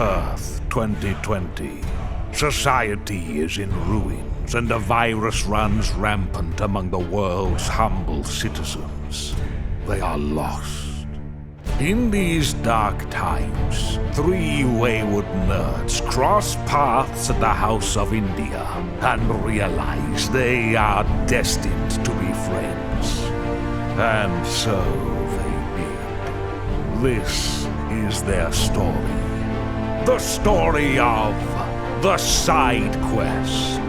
Earth 2020. Society is in ruins, and a virus runs rampant among the world's humble citizens. They are lost. In these dark times, three wayward nerds cross paths at the House of India and realize they are destined to be friends. And so they did. This is their story. The story of the Side Quest.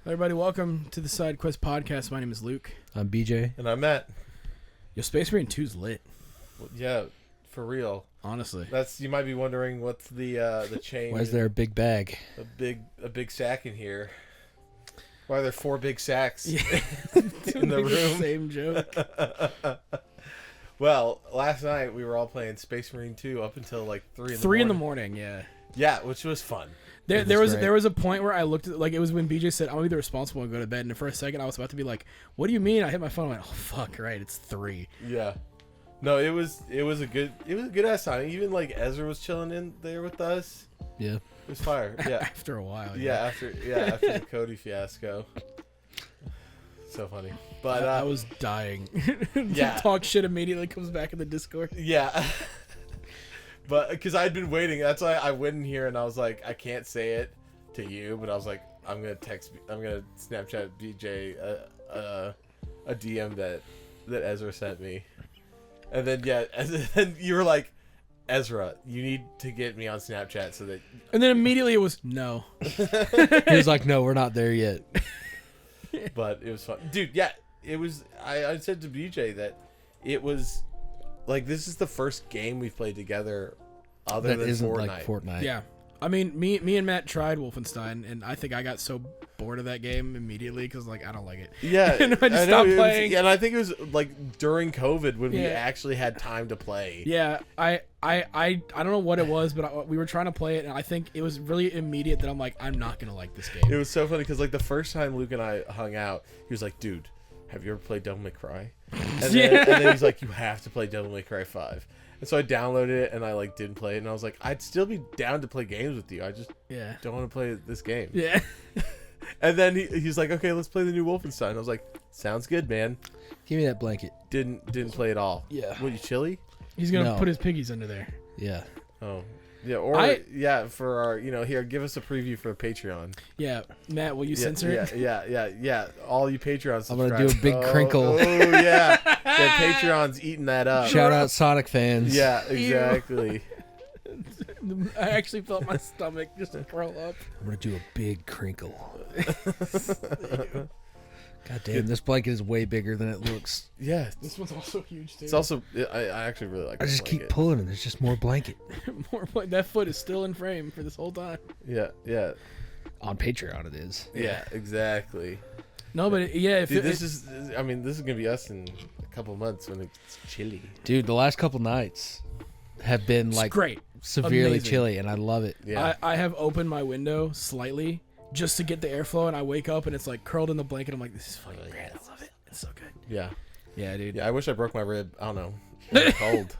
Everybody, welcome to the Side Quest podcast. My name is Luke. I'm BJ. And I'm Matt. Yo, Space Marine 2's lit. Well, yeah, for real. Honestly. You might be wondering what's the chain. Why is there a big bag? A big sack in here? Why are there 4 big sacks Yeah. in the room? Same joke. Well, last night we were all playing Space Marine 2 up until like 3 in the morning. 3 in the morning, yeah. Yeah, which was fun. There was a point where I looked at, like, it was when BJ said, I'm going to be the responsible and go to bed. And for a second, I was about to be like, what do you mean? I hit my phone and I went, oh, fuck, right, it's 3. Yeah. No, it was a good ass time. Even like Ezra was chilling in there with us. Yeah. It was fire. Yeah. After a while. Yeah, after the Cody fiasco. So funny. But I was dying. Yeah. Talk shit immediately comes back in the Discord. Yeah. But because I'd been waiting, that's why I went in here and I was like, I can't say it to you, but I was like, I'm gonna Snapchat BJ a DM that Ezra sent me, and then and you were like, Ezra, you need to get me on Snapchat so that. And then immediately it was no. He was like, no, we're not there yet. But it was fun, dude. Yeah, it was. I said to BJ that it was. Like, this is the first game we've played together other than isn't Fortnite. like Fortnite. Yeah. I mean, me and Matt tried Wolfenstein, and I think I got so bored of that game immediately because, like, I don't like it. Yeah. And I just stopped playing. And I think it was, like, during COVID when we actually had time to play. Yeah. I don't know what it was, but we were trying to play it, and I think it was really immediate that I'm like, I'm not going to like this game. It was so funny because, like, the first time Luke and I hung out, he was like, dude, have you ever played Devil May Cry? And then he's like, you have to play Devil May Cry 5. And so I downloaded it and I like didn't play it, and I was like, I'd still be down to play games with you. I just don't want to play this game. Yeah. And then he's like, okay, let's play the new Wolfenstein. I was like, sounds good, man. Give me that blanket. Didn't play at all. Yeah. What, you chilly? He's going to put his piggies under there. Yeah. Oh. Yeah, for our, here, give us a preview for Patreon. Yeah, Matt, will you censor it? Yeah. All you Patreons. I'm gonna do a big crinkle. Oh, yeah. Patreon's eating that up. Shout out Sonic fans. Yeah, exactly. I actually felt my stomach just curl up. I'm gonna do a big crinkle. God damn, this blanket is way bigger than it looks. Yeah. This one's also huge, too. It's also, I actually really like I just keep pulling and there's just more blanket. That foot is still in frame for this whole time. Yeah. On Patreon it is. Yeah, exactly. No, but yeah. Dude, this is going to be us in a couple months when it's chilly. Dude, the last couple nights have been like great. Severely Amazing. chilly, and I love it. Yeah. I have opened my window slightly just to get the airflow, and I wake up and it's like curled in the blanket. I'm like, this is fucking great. I love it. It's so good. Yeah. Yeah, dude. Yeah, I wish I broke my rib. I don't know. It was cold.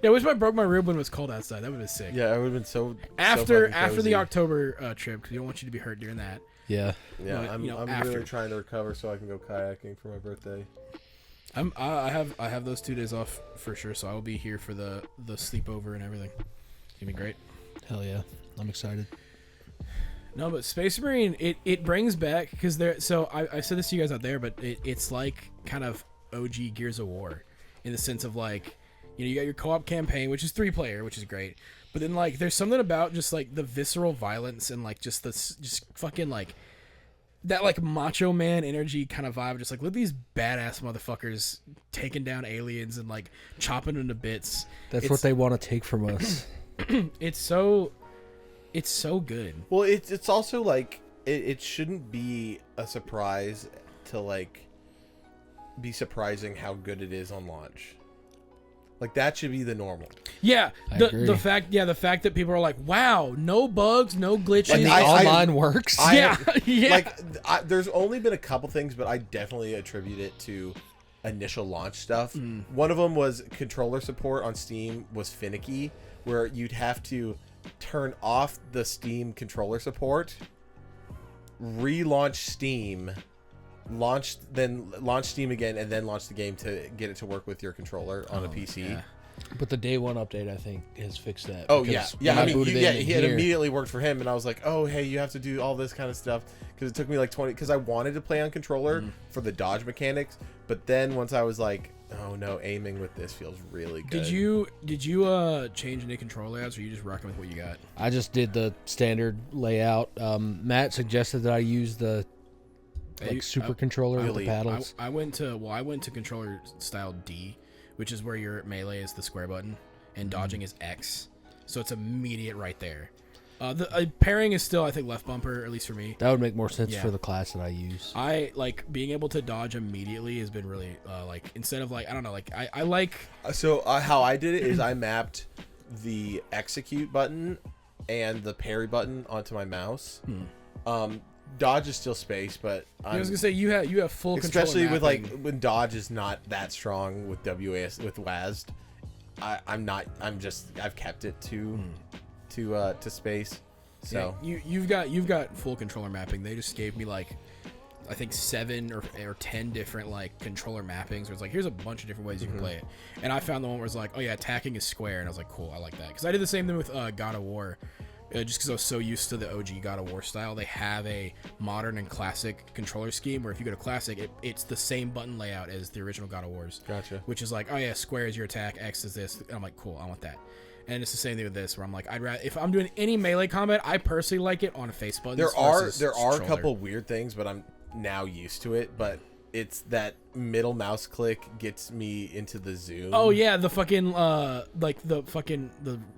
Yeah, I wish I broke my rib when it was cold outside. That would have been sick. Yeah, it would have been so After cozy. the October trip, because we don't want you to be hurt during that. Yeah. Yeah, But, I'm after. really trying to recover so I can go kayaking for my birthday. I have those 2 days off for sure, so I will be here for the sleepover and everything. It's gonna be great. Hell yeah. I'm excited. No, but Space Marine, it brings back, because there. So I said this to you guys out there, but it's like kind of OG Gears of War, in the sense of like, you got your co-op campaign, which is 3-player, which is great, but then like there's something about just like the visceral violence and like just fucking like that like macho man energy kind of vibe, just like look at these badass motherfuckers taking down aliens and like chopping them to bits. That's what they want to take from us. It's so good. Well, it's also like it shouldn't be a surprise to like be surprising how good it is on launch. Like that should be the normal. Yeah, I the agree. fact that people are like, wow, no bugs, no glitches. And the I- online works. yeah, yeah. Like there's only been a couple things, but I definitely attribute it to initial launch stuff. One of them was controller support on Steam was finicky, where you'd have to turn off the Steam controller support, relaunch Steam, launch Steam again, and then launch the game to get it to work with your controller on a PC. yeah. But the day one update, I think, has fixed that. Oh because yeah. when I mean, booted in he had here- immediately worked for him, and I was like, oh hey, you have to do all this kind of stuff because it took me like 20. Because I wanted to play on controller for the dodge mechanics, but then once I was like, oh no, aiming with this feels really good. Did you change any control layouts, or you just rocking with what you got? I just did the standard layout. Matt suggested that I use the super controller with the really- paddles. I went to controller style D, which is where your melee is the square button and dodging is X, so it's immediate right there. The pairing is still, I think, left bumper, at least for me. That would make more sense Yeah. for the class that I use. I like being able to dodge immediately has been really like, instead of like, I don't know, like I like So how I did it is I mapped the execute button and the parry button onto my mouse. Dodge is still space, but I was gonna say you have full control, especially with mapping. like when dodge is not that strong with WASD. I've kept it to space. So yeah, you've got full controller mapping. They just gave me like, I think 7 or 10 different like controller mappings. Where it's like, here's a bunch of different ways you can play it. And I found the one where it's like, oh yeah, attacking is square, and I was like, cool, I like that, because I did the same thing with God of War. Just because I was so used to the OG God of War style, they have a modern and classic controller scheme where if you go to classic, it's the same button layout as the original God of Wars. Gotcha. Which is like, oh yeah, square is your attack, X is this. And I'm like, cool, I want that. And it's the same thing with this, where I'm like, I'd rather, if I'm doing any melee combat, I personally like it on face buttons. there are versus a shoulder. couple weird things, but I'm now used to it. But it's that middle mouse click gets me into the zoom. Oh yeah, the fucking like the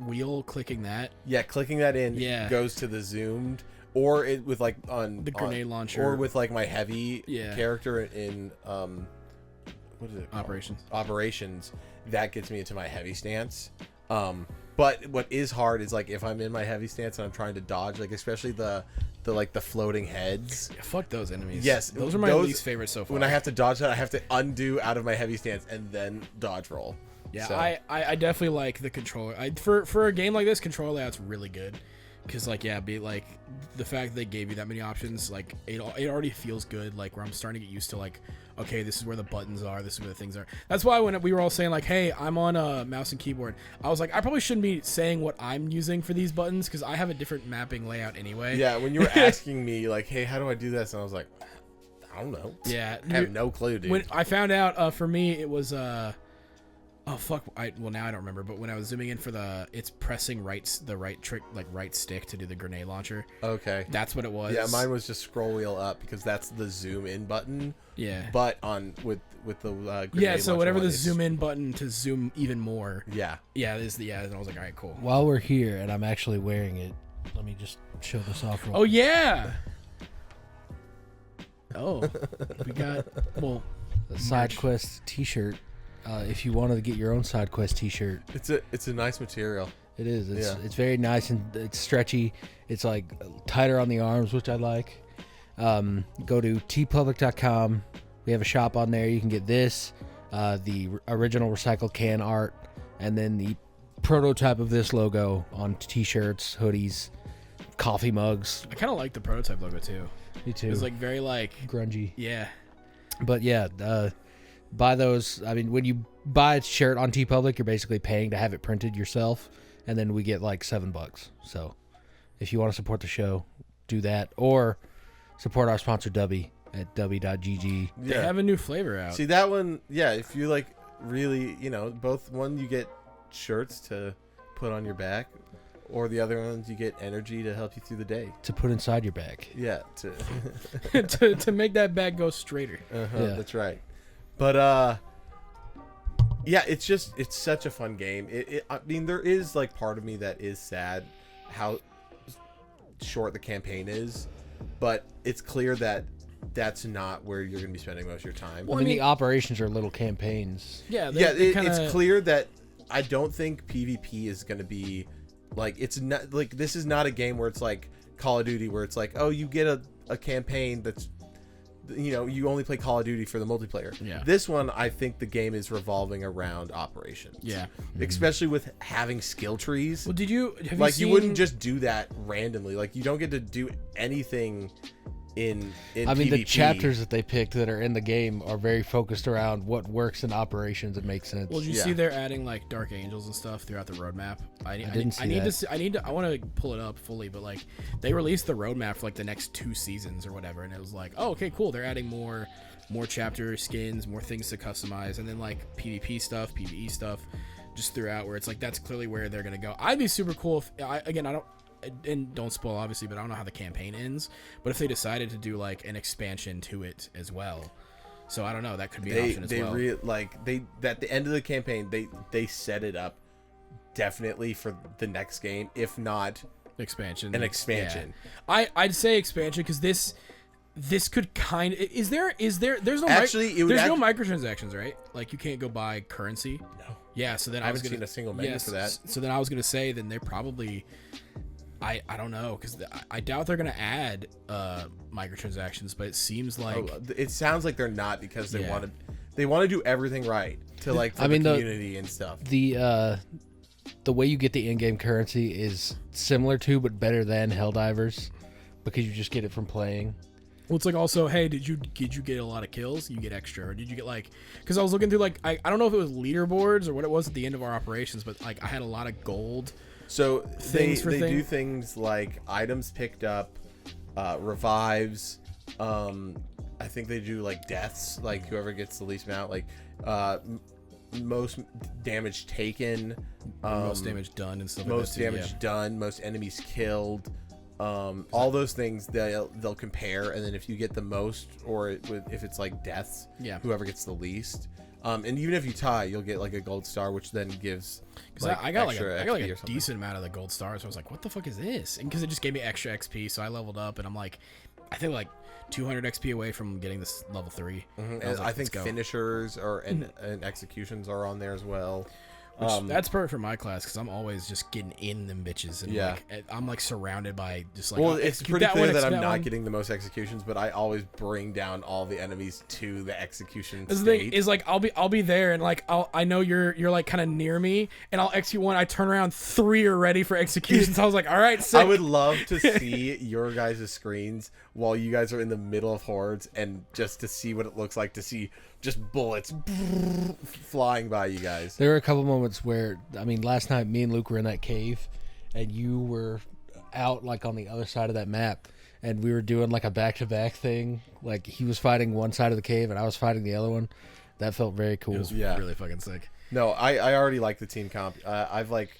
wheel clicking that. Yeah, clicking that in Yeah. goes to the zoomed, or it with like on The grenade launcher. or with like my heavy Yeah. character in what is it called? Operations, that gets me into my heavy stance. But what is hard is like if I'm in my heavy stance and I'm trying to dodge, like especially the floating heads. Yeah, fuck those enemies. Yes, those are my least favorite so far. When I have to dodge that, I have to undo out of my heavy stance and then dodge roll. Yeah, So- I definitely like the controller. For a game like this, controller layout's really good. Because like, yeah, be like the fact that they gave you that many options, like it already feels good. Like where I'm starting to get used to like, okay, this is where the buttons are, this is where the things are. That's why when we were all saying like, hey, I'm on a mouse and keyboard, I was like, I probably shouldn't be saying what I'm using for these buttons because I have a different mapping layout anyway. Yeah, when you were asking me like, hey, how do I do this? And I was like, I don't know. Yeah, I have no clue, dude. When I found out, for me, it was oh fuck! Well now I don't remember, but when I was zooming in for it's pressing the right trick, like right stick to do the grenade launcher. Okay. That's what it was. Yeah, mine was just scroll wheel up because that's the zoom in button. Yeah. But on with the grenade Yeah, so launcher whatever one, the it's- zoom in button to zoom even more. Yeah. Yeah, and I was like, all right, cool. While we're here and I'm actually wearing it, let me just show this off real Oh yeah. Oh, we got the side quest t-shirt. If you wanted to get your own side quest t-shirt, It's a nice material. it is. Yeah. It's very nice and it's stretchy. It's like tighter on the arms, which I like. Go to tpublic.com. We have a shop on there. You can get this, the original recycled can art, and then the prototype of this logo on t-shirts, hoodies, coffee mugs. I kind of like the prototype logo too. Me too. It was like very like grungy. yeah. But yeah, buy those. I mean, when you buy a shirt on TeePublic, you're basically paying to have it printed yourself, and then we get like $7. So if you want to support the show, do that, or support our sponsor Dubby at dubby.gg. They have a new flavor out. See that one, yeah, if you like really, both one you get shirts to put on your back, or the other ones you get energy to help you through the day. To put inside your bag. Yeah, to to make that bag go straighter. Yeah. That's right. But yeah, it's such a fun game. I mean, there is like part of me that is sad how short the campaign is, but it's clear that that's not where you're going to be spending most of your time. I mean, the operations are little campaigns. Yeah, it's clear that I don't think PvP is going to be like, it's not like, this is not a game where it's like Call of Duty where it's like, oh, you get a campaign that's, you know, you only play Call of Duty for the multiplayer. Yeah. This one, I think the game is revolving around operations. Yeah. Especially with having skill trees. Well, have Like, you seen... you wouldn't just do that randomly. Like, you don't get to do anything in I mean, the PvP. chapters that they picked that are in the game are very focused around what works in operations and makes sense. Well, did you Yeah. see they're adding like Dark Angels and stuff throughout the roadmap? I didn't see need that. to see, I want to pull it up fully, but like they released the roadmap for like the next 2 seasons or whatever, and it was like, oh, okay, cool. They're adding more chapter skins, more things to customize, and then like PvP stuff, PvE stuff, just throughout. Where it's like that's clearly where they're gonna go. I'd be super cool if don't spoil obviously, but I don't know how the campaign ends. But if they decided to do like an expansion to it as well, so I don't know, that could be an option as well. At the end of the campaign, they set it up definitely for the next game, if not Expansion. an expansion. Yeah. I'd say expansion because this could kind of there's no Actually, it would there's no microtransactions, right? Like you can't go buy currency. No. Yeah, so then I I haven't was gonna seen a single menu for that. So then I was gonna say then they're probably I don't know because I doubt they're gonna add microtransactions, but it seems like It sounds like they're not because they Yeah. want to do everything right to like for I mean, the the- community and stuff. The way you get the in-game currency is similar to but better than Helldivers because you just get it from playing. well, it's like also, hey, did you get a lot of kills? You get extra, or did you get like? Because I was looking through like I don't know if it was leaderboards or what it was at the end of our operations, but like I had a lot of gold. So they Things for do thing- things like items picked up, revives. I think they do like deaths, like whoever gets the least amount, like most damage taken, Most damage done and stuff. most like that too, damage yeah. done, most enemies killed. All those things they'll compare, and then if you get the most, or if it's like deaths, Yeah. whoever gets the least. And even if you tie, you'll get like a gold star, which then gives. Because Like I got extra like XP a or something. decent amount of the gold stars. So I was like, what the fuck is this? And because it just gave me extra XP, so I leveled up, and I'm like, I think like 200 XP away from getting this level 3. And was like, I think let's go. finishers and executions are on there as well. That's perfect for my class because I'm always just getting in them bitches, and Yeah. like I'm like surrounded by just like. Well, oh, it's execute pretty clear one, that I'm execute not one. getting the most executions, but I always bring down all the enemies to the execution This is the thing state. is like I'll be there and like I know you're like kind of near me and I'll execute one. I turn around, 3 are ready for executions. I was like, all right, sick. I would love to see your guys' screens while you guys are in the middle of hordes, and just to see what it looks like to see just bullets flying by you guys. There were a couple moments where, I mean, last night me and Luke were in that cave, and you were out like on the other side of that map, and we were doing like a back-to-back thing. Like he was fighting one side of the cave, and I was fighting the other one. That felt very cool. It was Yeah. really fucking sick. No, I already like the team comp. I've like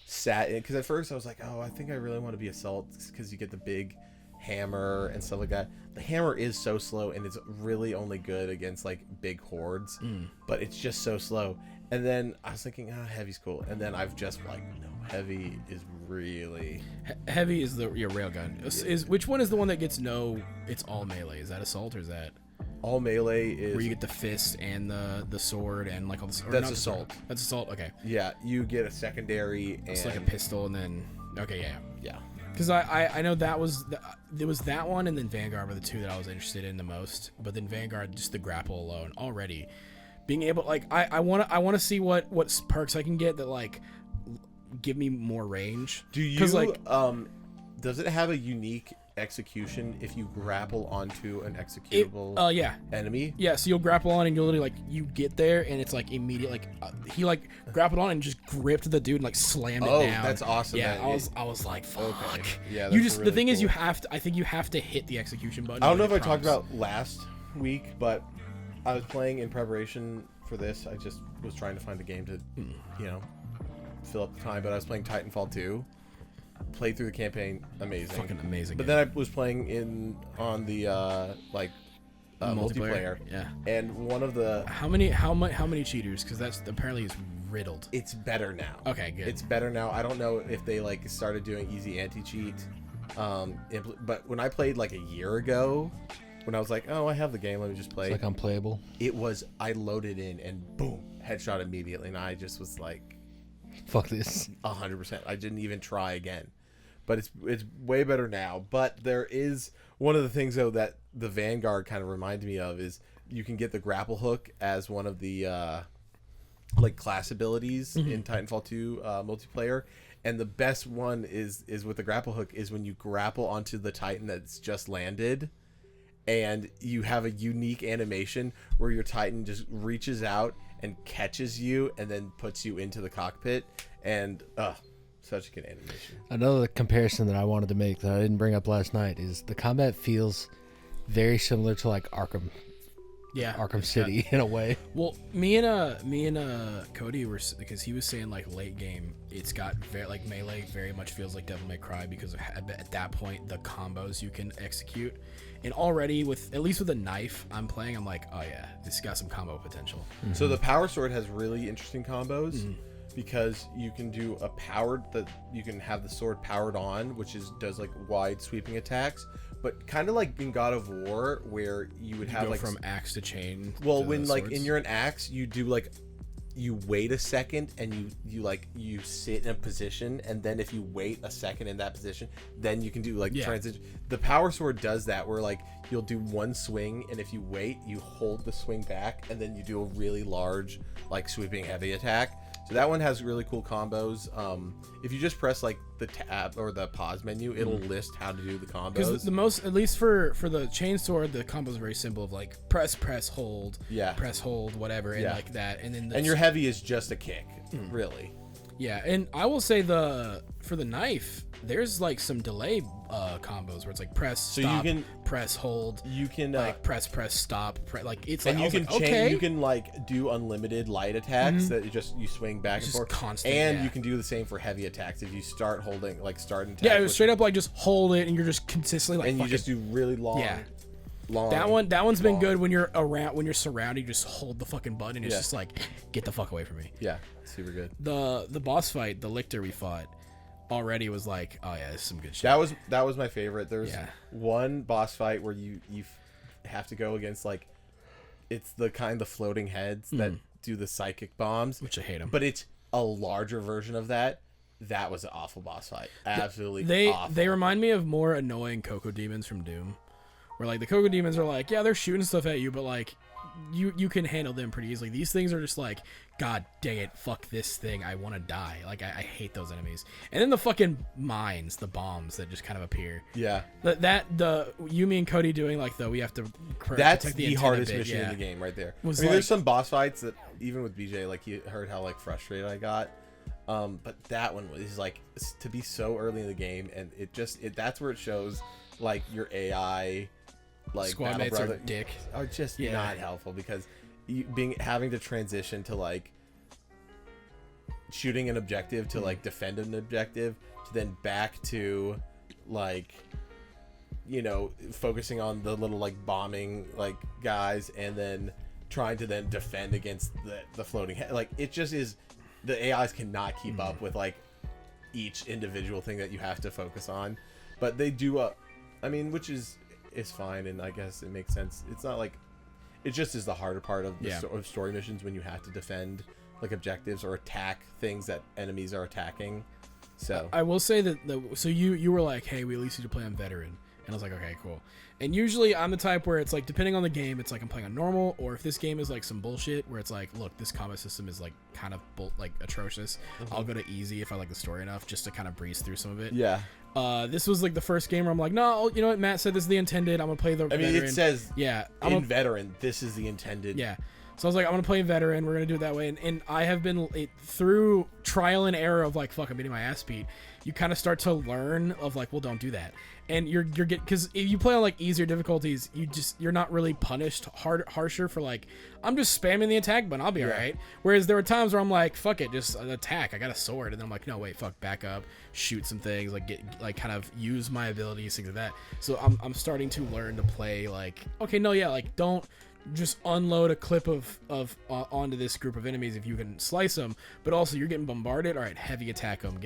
sat in, because at first I was like, oh, I think I really want to be assault because you get the big hammer and stuff like that. The hammer is so slow, and it's really only good against like big hordes, but it's just so slow. And then I was thinking, heavy's cool, and then I've just like, no, heavy is really Heavy is your railgun. Is which one is the one that gets it's all melee? Is that assault or is that all melee. Is where you get the fist and the sword and like all this? That's assault. That's assault. Okay, yeah, you get a secondary, and it's like a pistol and then yeah. yeah. Because I know there was that one and then Vanguard were the 2 that I was interested in the most. But then Vanguard, just the grapple alone already, being able like I want to see what perks I can get that like give me more range. Do you 'Cause, like, does it have a unique execution if you grapple onto an executable yeah. enemy? Yeah, so you'll grapple on and you'll literally like you get there and it's like immediate like he like grappled on and just gripped the dude and like slammed it down. That's awesome. Yeah, that I was like, fuck. Okay. Yeah, You that's just really the thing is cool. you have to. I think you have to hit the execution button. I don't know if when I it talked prompts. about last week, but I was playing in preparation for this. I just was trying to find a game to, fill up the time. But I was playing Titanfall 2. Played through the campaign, amazing. Fucking amazing. But game. then I was playing on the multiplayer. Yeah. And one of the How many cheaters? Because that's apparently is riddled. it's better now. Okay, good. It's better now. I don't know if they like started doing easy anti-cheat. But when I played like a year ago, when I was like, oh, I have the game, let me just play. It's like unplayable. I loaded in and boom, headshot immediately, and I just was like, Fuck this. 100%. I didn't even try again. But it's way better now. But there is one of the things though that the Vanguard kind of reminded me of is you can get the grapple hook as one of the like class abilities in Titanfall 2 multiplayer. And the best one is with the grapple hook is when you grapple onto the Titan that's just landed, and you have a unique animation where your Titan just reaches out and catches you and then puts you into the cockpit. And such a good animation. Another comparison that I wanted to make that I didn't bring up last night is the combat feels very similar to like Arkham City in a way. Well, me and Cody were, because he was saying like late game, it's got very like melee very much feels like Devil May Cry because at that point the combos you can execute, and already with at least with a knife I'm playing, I'm like, oh yeah, this got some combo potential. So the power sword has really interesting combos. Because you can do you can have the sword powered on, which does like wide sweeping attacks, but kind of like in God of War where you would have go like from axe to chain. Well, when like in you're an axe, you do like you wait a second and you sit in a position, and then if you wait a second in that position, then you can do like transition. The power sword does that where like you'll do one swing, and if you wait, you hold the swing back, and then you do a really large like sweeping heavy attack. So that one has really cool combos. If you just press like the tab or the pause menu, it'll list how to do the combos. Because the most, at least for the chainsword, the combo is very simple of like press, hold, press, hold, whatever, and like that, and then your heavy is just a kick, really. Yeah, and I will say for the knife, there's like some delay combos where it's like press, stop, press, hold. You can like press, stop, like it's and like you can change. Okay. You can like do unlimited light attacks that you swing back and forth, constant, and you can do the same for heavy attacks if you start holding like start and it was straight up like just hold it and you're just consistently like and you just do really long. Yeah. Long, that one's been good when you're surrounded, you just hold the fucking button. It's just like, get the fuck away from me. Yeah, super good. The boss fight, the Lictor we fought already was like, oh yeah, this is some good shit. That was my favorite. There's one boss fight where you have to go against like, it's the floating heads that do the psychic bombs, which I hate them. But it's a larger version of that. That was an awful boss fight. Absolutely awful. They remind me of more annoying Coco Demons from Doom. Where like the Coco Demons are like, yeah, they're shooting stuff at you, but like you can handle them pretty easily. These things are just like, god dang it, fuck this thing, I want to die. Like I hate those enemies. And then the fucking mines, the bombs that just kind of appear. Yeah. The Yumi and Cody doing like we have to that's the hardest mission in the game right there. There's some boss fights that even with BJ, like you heard how like frustrated I got. But that one was like to be so early in the game, and that's where it shows like your AI. Like squad mates are dick are just not helpful because having to transition to like shooting an objective to like defend an objective to then back to like focusing on the little like bombing like guys and then trying to then defend against the floating head. Like it just is, the AIs cannot keep up with like each individual thing that you have to focus on, but they do which is fine, and I guess it makes sense. It's not like it just is the harder part of of story missions when you have to defend like objectives or attack things that enemies are attacking. So I will say that so you were like, hey, we at least need to play on veteran, and I was like, okay, cool. And usually I'm the type where it's like, depending on the game, it's like I'm playing on normal, or if this game is like some bullshit where it's like, look, this combat system is like kind of atrocious, I'll go to easy if I like the story enough just to kind of breeze through some of it. This was like the first game where I'm like, no, you know what, Matt said this is the intended, I'm gonna play the veteran. It says veteran, this is the intended. So I was like, I'm gonna play veteran, we're gonna do it that way, and I have been through trial and error of like, fuck, I'm getting my ass beat. You kind of start to learn of like, well, don't do that, and you're getting, because if you play on like easier difficulties, you're not really punished harsher for like, I'm just spamming the attack button, I'll be alright. Whereas there were times where I'm like, fuck it, just attack, I got a sword, and then I'm like, no wait, fuck, back up, shoot some things, like get like kind of use my abilities, things like that. So I'm starting to learn to play like, okay, no, yeah, like don't just unload a clip of onto this group of enemies if you can slice them, but also you're getting bombarded, all right, heavy attack them,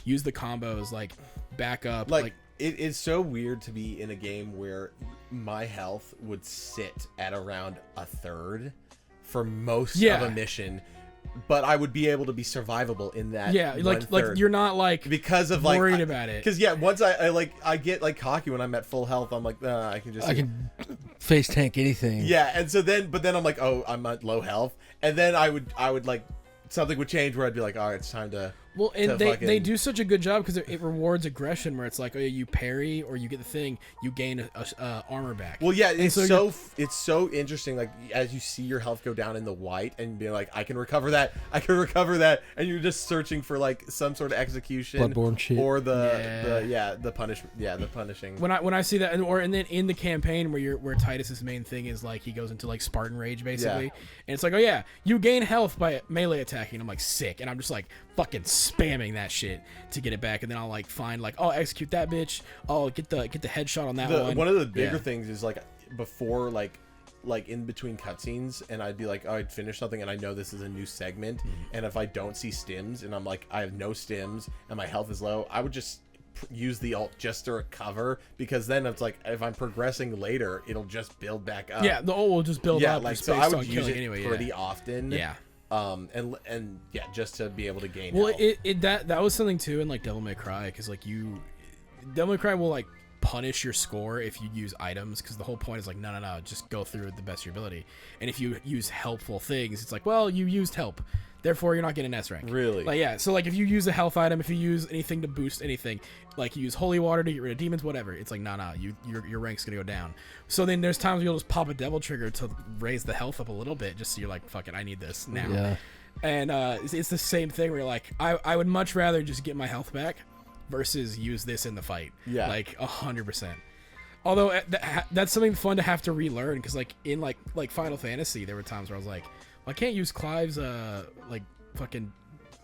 use the combos, like back up, like it is so weird to be in a game where my health would sit at around a third for most of a mission, but I would be able to be survivable in that. Yeah, like 1/3. you're not like because of worried about it. Because once I get like cocky when I'm at full health. I'm like, I can face tank anything. Yeah, and so then I'm like, oh, I'm at low health, and then I would like something would change where I'd be like, all right, it's time to. Well, and they do such a good job because it rewards aggression where it's like, oh yeah, you parry or you get the thing, you gain armor back. Well, yeah, it's so interesting. Like as you see your health go down in the white, and be like, I can recover that, and you're just searching for like some sort of execution, Bloodborne shit, or the punishing. When I see that, and then in the campaign where Titus's main thing is like he goes into like Spartan rage basically, and it's like, oh yeah, you gain health by melee attacking. I'm like sick, and I'm just like fucking spamming that shit to get it back, and then I'll like find like, oh, execute that bitch, oh, get the headshot on that one. One of the bigger things is like before like in between cutscenes, and I'd be like, oh, I'd finish something and I know this is a new segment, and if I don't see stims and I'm like, I have no stims and my health is low, I would just use the alt just to recover, because then it's like if I'm progressing later, it'll just build back up. Yeah, the ult will just build up. Like so I would use it pretty often. Yeah. And yeah, just to be able to gain well health. that was something too in like Devil May Cry, because like Devil May Cry will like punish your score if you use items, because the whole point is like no, just go through the best of your ability, and if you use helpful things, it's like, well, you used help, therefore you're not getting an S rank. Really? Like, yeah, so like if you use a health item, if you use anything to boost anything, like you use holy water to get rid of demons, whatever, it's like no, your rank's gonna go down. So then there's times you'll just pop a devil trigger to raise the health up a little bit, just so you're like, fuck it, I need this now. Yeah. And it's the same thing where you're like, I would much rather just get my health back versus use this in the fight. Yeah, like 100%. Although that's something fun to have to relearn, because like in like Final Fantasy, there were times where I was like, well, I can't use Clive's like fucking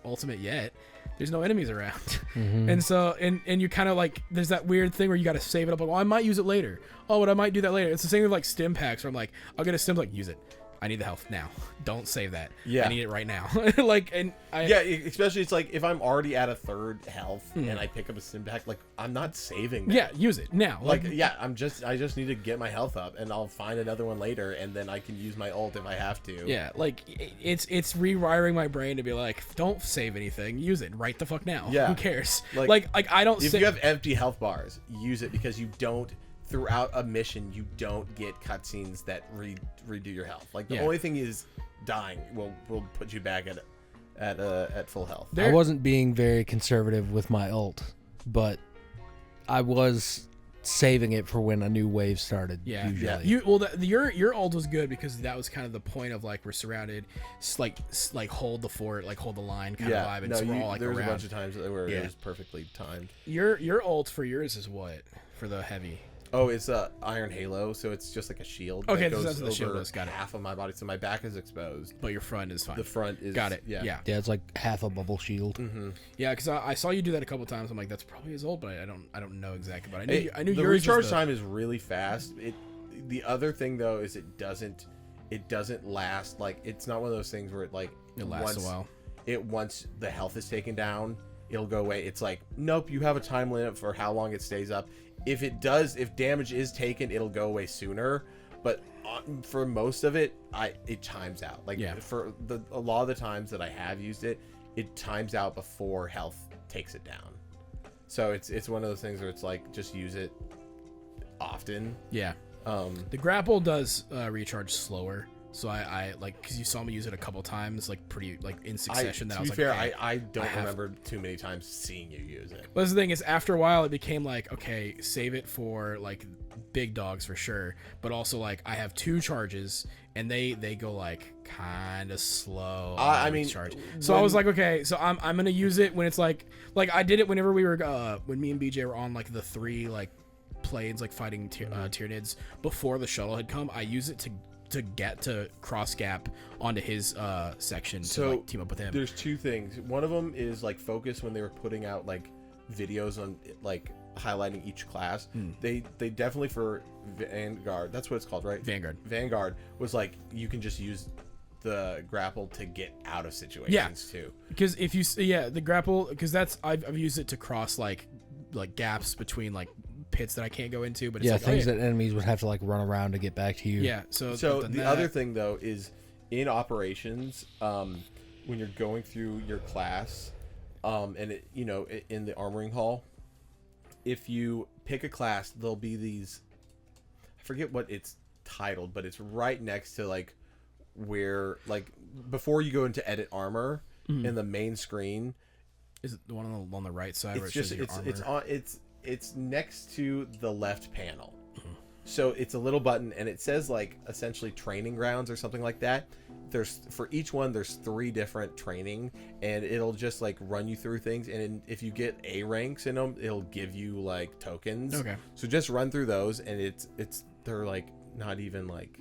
ultimate yet. There's no enemies around. And so and you kind of like, there's that weird thing where you got to save it up, like, well, I might use it later. Oh, but I might do that later. It's the same with like stim packs where I'm like, I'll get a stim, like, use it. I need the health now. Don't save that. Yeah, I need it right now. Especially it's like if I'm already at a third health and I pick up a stim pack, like I'm not saving that. Yeah, use it now. Like I just need to get my health up, and I'll find another one later, and then I can use my ult if I have to. Yeah, like it's rewiring my brain to be like, don't save anything, use it right the fuck now. Yeah, who cares? Like I don't. If you have empty health bars, use it, because you don't. Throughout a mission, you don't get cutscenes that redo your health. Like the only thing is dying will put you back at full health. I wasn't being very conservative with my ult, but I was saving it for when a new wave started. Yeah, usually. Your ult was good, because that was kind of the point of like, we're surrounded, like hold the fort, like hold the line kind of vibe. And so we're all like there was around. A bunch of times where it was perfectly timed. Your ult for yours is what for the heavy? Oh, it's Iron Halo, so it's just like a shield. Okay, that goes that's what the shield is. Got it. Half of my body, so my back is exposed, but your front is fine. The front is got it. Yeah, it's like half a bubble shield. Yeah, because I saw you do that a couple times. I'm like, that's probably his ult, but I don't know exactly. But I knew the yours recharge time is really fast. The other thing though is it doesn't last. Like, it's not one of those things where it lasts a while. Once the health is taken down, it'll go away. It's like, nope, you have a time limit for how long it stays up. If damage is taken, it'll go away sooner. But for most of it, it times out. Like, for a lot of the times that I have used it, it times out before health takes it down. So it's one of those things where it's like, just use it often. Yeah. The grapple does recharge slower. So I like, because you saw me use it a couple times, like pretty like in succession. To be fair, I don't remember too many times seeing you use it. But the thing is, after a while, it became like, okay, save it for like big dogs for sure, but also like I have 2 charges and they go like kind of slow. I mean, charge. So I was like, okay, so I'm gonna use it when it's like I did it whenever we were when me and BJ were on like the 3 like planes like fighting Tyranids before the shuttle had come. I use it to get to cross gap onto his section to like team up with him. There's 2 things. One of them is like focus, when they were putting out like videos on like highlighting each class. They definitely, for Vanguard, that's what it's called, right? Vanguard was like, you can just use the grapple to get out of situations too. Because if you the grapple, because that's I've used it to cross like gaps between like pits that I can't go into, but it's like, things that enemies would have to like run around to get back to you. Yeah. So the other thing though is in operations, when you're going through your class, and in the armoring hall, if you pick a class, there'll be these. I forget what it's titled, but it's right next to like where like before you go into edit armor in the main screen. Is it the one on the right side? It's where it just shows your armor? it's next to the left panel. So it's a little button, and it says like essentially training grounds or something like that. For each one there's 3 different training, and it'll just like run you through things, and if you get A ranks in them, it'll give you like tokens. Okay. So just run through those, and they're like not even like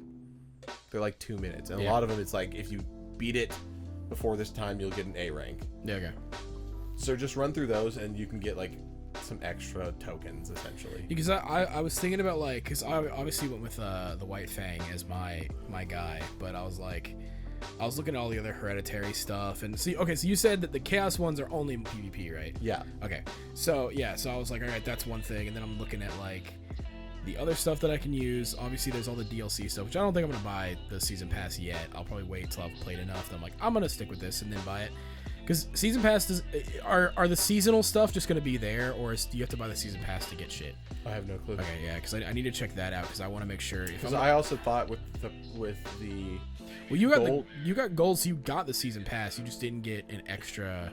they're like 2 minutes, and a lot of them it's like if you beat it before this time you'll get an A rank. Yeah. Okay. So just run through those, and you can get like some extra tokens essentially. Because I was thinking about like, because I obviously went with the White Fang as my guy, but I was looking at all the other hereditary stuff, and so you said that the chaos ones are only PvP, right? Yeah. Okay. So I was like, all right, that's one thing, and then I'm looking at like the other stuff that I can use. Obviously there's all the DLC stuff, which I don't think I'm gonna buy the season pass yet. I'll probably wait till I've played enough that I'm like, I'm gonna stick with this and then buy it. Because season pass are the seasonal stuff just gonna be there, or do you have to buy the season pass to get shit? I have no clue. Okay, yeah, because I need to check that out because I want to make sure. Because I also thought with the well, you got gold, you got golds, you got the season pass, you just didn't get an extra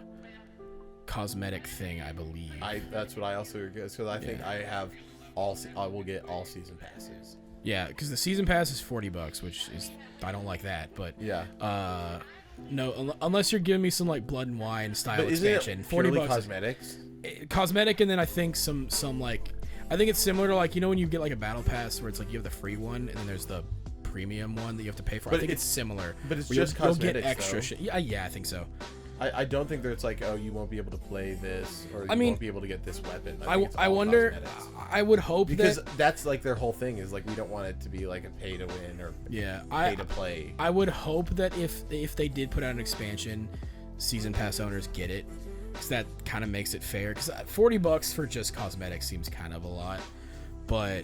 cosmetic thing, I believe. That's what I also get, because I think I have I will get all season passes. Yeah, because the season pass is $40, which is I don't like that, but yeah. No, unless you're giving me some like Blood and Wine style but expansion. Isn't it $40 cosmetics? Cosmetic, and then I think some like I think it's similar to like when you get like a battle pass where it's like you have the free one and then there's the premium one that you have to pay for. But I think it's similar. But it's where just you'll cosmetics. Get extra though. shit. Yeah, I think so. I don't think that it's like, oh, you won't be able to play this, or you won't be able to get this weapon. I wonder. Cosmetics. I would hope because that's like their whole thing is like we don't want it to be like a pay to win or pay to play. I would hope that if they did put out an expansion, season pass owners get it, because that kind of makes it fair. Because $40 for just cosmetics seems kind of a lot, but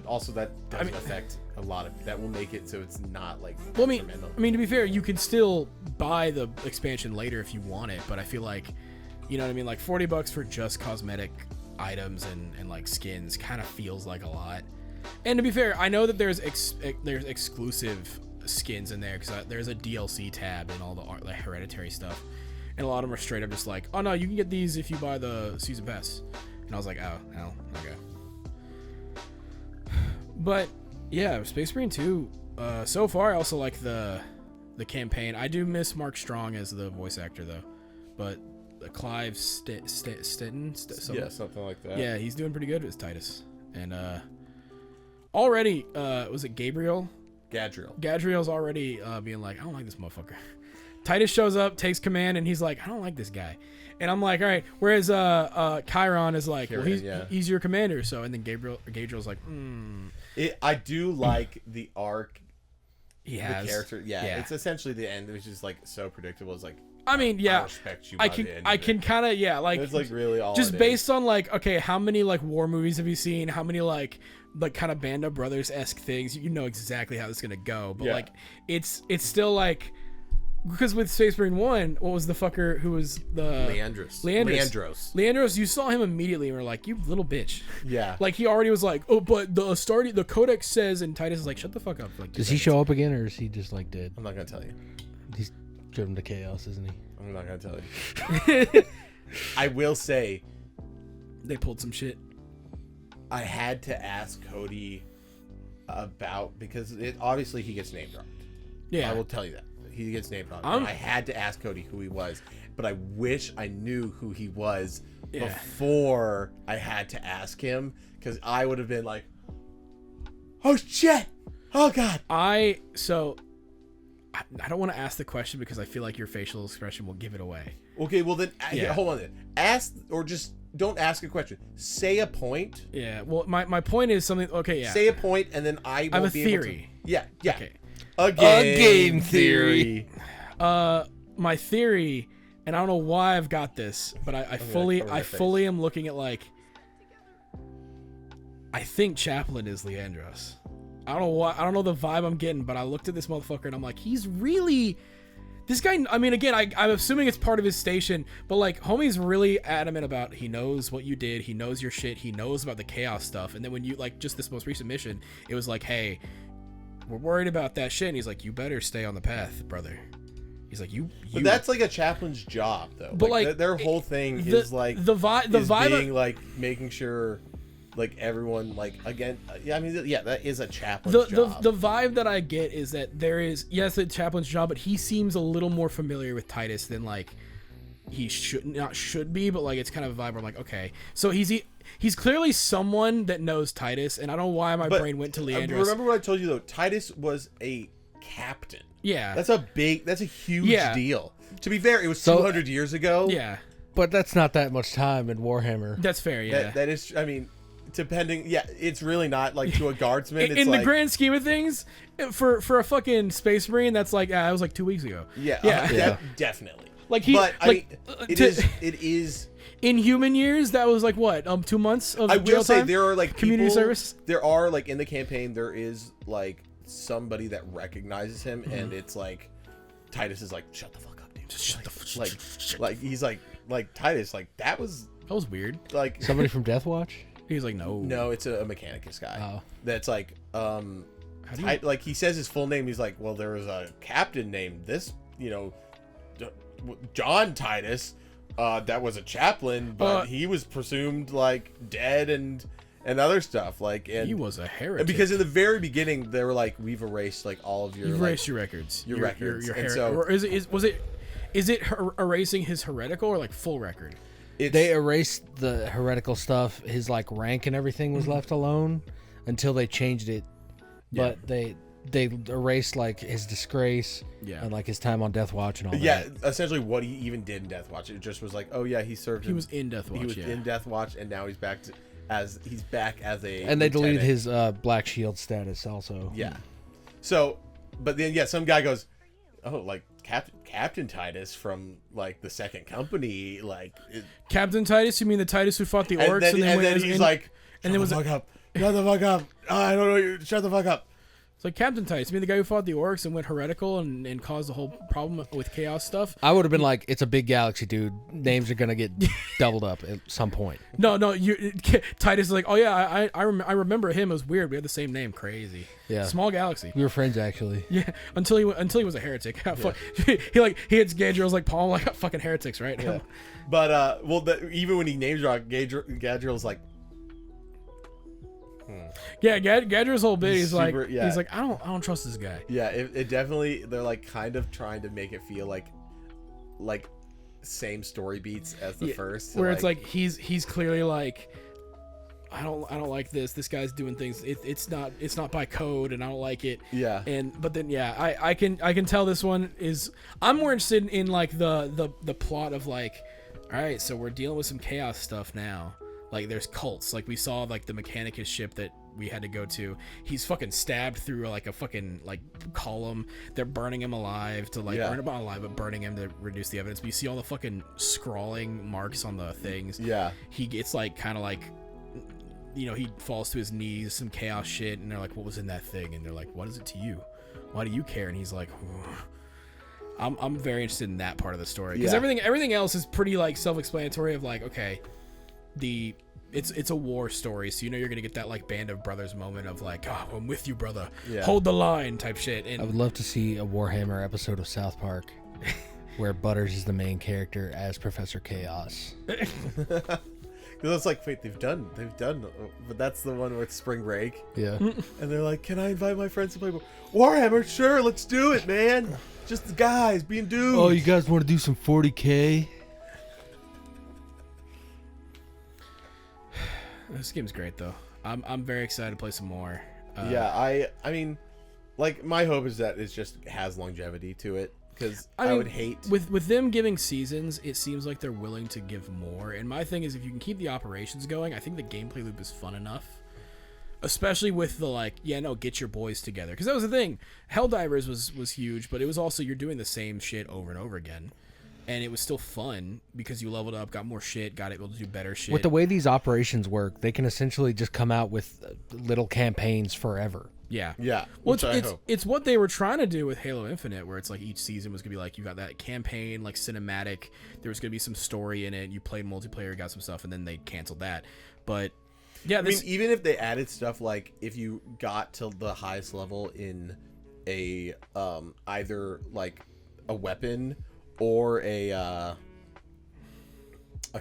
also that doesn't affect a lot of that. Will make it so it's not like. Well, I mean, to be fair, you can still buy the expansion later if you want it, but I feel like, you know what I mean, like $40 for just cosmetic items and like skins kind of feels like a lot. And to be fair, I know that there's exclusive skins in there because there's a DLC tab and all the hereditary stuff, and a lot of them are straight up just like, oh no, you can get these if you buy the season pass. And I was like, oh hell, okay. But yeah, Space Marine 2. So far, I also like the campaign. I do miss Mark Strong as the voice actor though, but Clive Stetton, something like that. Yeah, he's doing pretty good as Titus. And already, was it Gabriel? Gadriel's already being like, I don't like this motherfucker. Titus shows up, takes command, and he's like, I don't like this guy. And I'm like, all right. Whereas Chiron is like, well, he's your commander. So, and then Gabriel's like, I do like the arc. He has the character. Yeah, it's essentially the end, which is like so predictable. It's like, I mean, yeah, I respect you. I can kind of, like, it's like really all just based on like, okay, how many like war movies have you seen? How many like kind of Band of Brothers-esque things? You know exactly how this is gonna go, but like, it's still like. Because with Space Marine 1, what was the fucker who was the... Leandros, you saw him immediately and were like, you little bitch. Yeah. Like, he already was like, oh, but the codex says, and Titus is like, shut the fuck up. Like, does he show up again, or is he just like dead? I'm not going to tell you. He's driven to chaos, isn't he? I'm not going to tell you. I will say... They pulled some shit. I had to ask Cody about... Because obviously he gets name dropped. Yeah. I will tell you that. He gets named on. I had to ask Cody who he was, but I wish I knew who he was before I had to ask him, because I would have been like, "Oh shit! Oh god!" I don't want to ask the question because I feel like your facial expression will give it away. Okay, well then, hold on. Then ask, or just don't ask a question. Say a point. Yeah. Well, my point is something. Okay. Yeah. Say a point, and then I won't have a be theory. Able to, yeah. Okay. A game theory. My theory, and I don't know why I've got this, but I fully am looking at like, I think Chaplain is Leandros. I don't know the vibe I'm getting, but I looked at this motherfucker and I'm like, he's really, This guy, I mean, again, I'm assuming it's part of his station, but like, homie's really adamant about he knows what you did, he knows your shit, he knows about the chaos stuff, and then when you, like, just this most recent mission, it was like, hey, we're worried about that shit, and he's like, you better stay on the path, brother. He's like, you. But that's like a chaplain's job, though. But like their whole thing is like the vibe being like making sure, like everyone like again. Yeah, I mean, yeah, that is a chaplain's job. The vibe that I get is that there is a chaplain's job, but he seems a little more familiar with Titus than like he should be. But like it's kind of a vibe where I'm like, okay, so he's clearly someone that knows Titus, and I don't know why my brain went to Leandros. Remember what I told you though? Titus was a captain. Yeah, that's a huge deal. To be fair, it was 200 years ago. Yeah, but that's not that much time in Warhammer. That's fair. Yeah, that is. I mean, depending. Yeah, it's really not like to a guardsman. It's in like, the grand scheme of things, for a fucking space marine, that's like that was like 2 weeks ago. Yeah, definitely. Like he, but like, I mean, it is. In human years, that was like what 2 months of. I will jail say time? there are like community people, service. There are like in the campaign, there is like somebody that recognizes him, and it's like Titus is like, shut the fuck up, dude. Just shut the fuck up. Like he's like Titus, like that was weird. Like somebody from Death Watch. He's like, no, it's a Mechanicus guy. Oh. That's like like he says his full name. He's like, well, there was a captain named this, John Titus, that was a chaplain, but he was presumed like dead and other stuff. Like, and he was a heretic. And because in the very beginning they were like, we've erased like all of your erased your records, your records. Your and so or is it erasing his heretical or like full record? They erased the heretical stuff. His like rank and everything was left alone until they changed it. But they erased like his disgrace and like his time on Death Watch and all that. Yeah, essentially what he even did in Death Watch. It just was like, oh yeah, he served. He was in Death Watch. He was in Death Watch, and now he's back as a. And they deleted his Black Shield status also. Yeah. So, but then some guy goes, oh, like Captain Titus from like the Second Company, like Captain Titus. You mean the Titus who fought the orcs? And then he's like, and then was fuck up. Shut the fuck up. I don't know. Shut the fuck up. It's like Captain Titus. I mean, the guy who fought the orcs and went heretical and caused the whole problem with chaos stuff. I would have been like, it's a big galaxy, dude. Names are gonna get doubled up at some point. No. Titus is like, oh yeah, I remember him. It was weird. We had the same name. Crazy. Yeah. Small galaxy. We were friends actually. Yeah. Until he was a heretic. He hits Gadriel's like Paul like fucking heretics, right? Yeah. But even when he names dropped, Gadriel's like. Yeah, Gadriel's whole bit. He's like, I don't trust this guy. Yeah, it definitely. They're like kind of trying to make it feel like same story beats as the first. Where it's like he's clearly like, I don't like this. This guy's doing things. It's not by code, and I don't like it. Yeah. But then I can tell this one is. I'm more interested in like the plot of like, all right, so we're dealing with some chaos stuff now. Like there's cults. Like we saw like the Mechanicus ship that we had to go to. He's fucking stabbed through like a fucking like column. They're burning him alive to like burn him alive, but burning him to reduce the evidence. But you see all the fucking scrawling marks on the things. Yeah. He gets like kind of like, he falls to his knees, some chaos shit, and they're like, what was in that thing? And they're like, what is it to you? Why do you care? And he's like, I'm very interested in that part of the story because everything else is pretty like self-explanatory of like, okay. It's a war story, so you're gonna get that like Band of Brothers moment of like, oh, I'm with you, brother, hold the line type shit. And I would love to see a Warhammer episode of South Park where Butters is the main character as Professor Chaos. Because it's like, wait, they've done, but that's the one with Spring Break. Yeah. And they're like, can I invite my friends to play Warhammer? Sure, let's do it, man. Just the guys being dudes. Oh, you guys want to do some 40K? This game's great though. I'm very excited to play some more. I mean, like my hope is that it just has longevity to it because I would hate with them giving seasons. It seems like they're willing to give more. And my thing is, if you can keep the operations going, I think the gameplay loop is fun enough. Especially with the get your boys together, because that was the thing. Helldivers was huge, but it was also you're doing the same shit over and over again. And it was still fun because you leveled up, got more shit, got able to do better shit. With the way these operations work, they can essentially just come out with little campaigns forever. Yeah. Yeah. Well, Which I hope. it's what they were trying to do with Halo Infinite, where it's like each season was gonna be like you got that campaign, like cinematic. There was gonna be some story in it. You played multiplayer, got some stuff, and then they canceled that. But yeah, I mean, even if they added stuff like if you got to the highest level in a either like a weapon or a